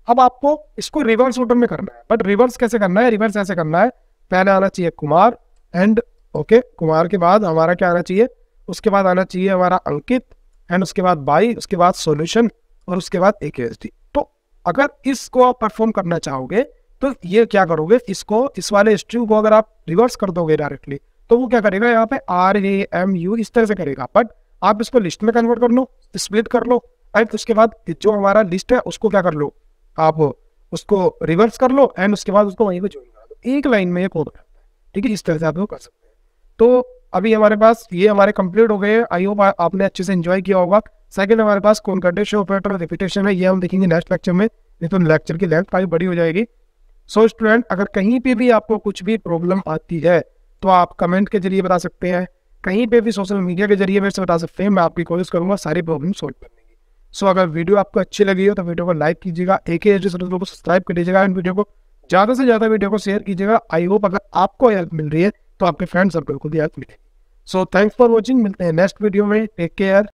अब आपको इसको रिवर्स ऑर्डर में करना है, बट रिवर्स कैसे करना है, रिवर्स ऐसे करना है, पहले आना चाहिए कुमार एंड ओके, कुमार के बाद हमारा क्या आना चाहिए, उसके बाद आना चाहिए हमारा अंकित, एंड उसके बाद बाई, उसके बाद सॉल्यूशन, और उसके बाद AKHD। तो अगर इसको आप परफॉर्म करना चाहोगे तो ये क्या करोगे, इसको, इस वाले स्ट्रिंग को अगर आप रिवर्स कर दोगे डायरेक्टली, तो वो क्या करेगा, यहाँ पे RAMU इस तरह से करेगा। बट आप इसको लिस्ट में कन्वर्ट कर लो, स्प्लिट कर लो, एंड उसके बाद जो हमारा लिस्ट है उसको क्या कर लो, आप उसको रिवर्स कर लो, एंड उसके बाद उसको वहीं पे ज्वाइन करा दो। एक लाइन में ये कोड रहता है, ठीक है, इस तरह से आप वो कर सकते हैं। तो अभी हमारे पास ये हमारे कंप्लीट हो गए। आई होप आपने अच्छे से एंजॉय किया होगा। सेकंड हमारे पास कॉन्कर्डेंस ऑपरेटर रिपीटेशन है, ये हम देखेंगे नेक्स्ट लेक्चर में, नहीं तो लेक्चर की लेंथ काफी बड़ी हो जाएगी। सो स्टूडेंट, अगर कहीं पे भी आपको कुछ भी प्रॉब्लम आती है तो आप कमेंट के जरिए बता सकते हैं, कहीं पे भी सोशल मीडिया के जरिए मेरे से बता सकते हैं, मैं आपकी कोशिश करूंगा सारी प्रॉब्लम सॉल्व करने की। सो अगर वीडियो आपको अच्छी लगी हो तो वीडियो को लाइक कीजिएगा, AKHD सोल्यूशन को सब्सक्राइब कर लीजिएगा, एंड वीडियो को ज़्यादा से ज़्यादा वीडियो को शेयर कीजिएगा। आई होप अगर आपको हेल्प मिल रही है तो आपके फ्रेंड सर्कल को भी हेल्प मिलेगी। सो थैंक्स फॉर वॉचिंग, मिलते हैं नेक्स्ट वीडियो में, टेक केयर।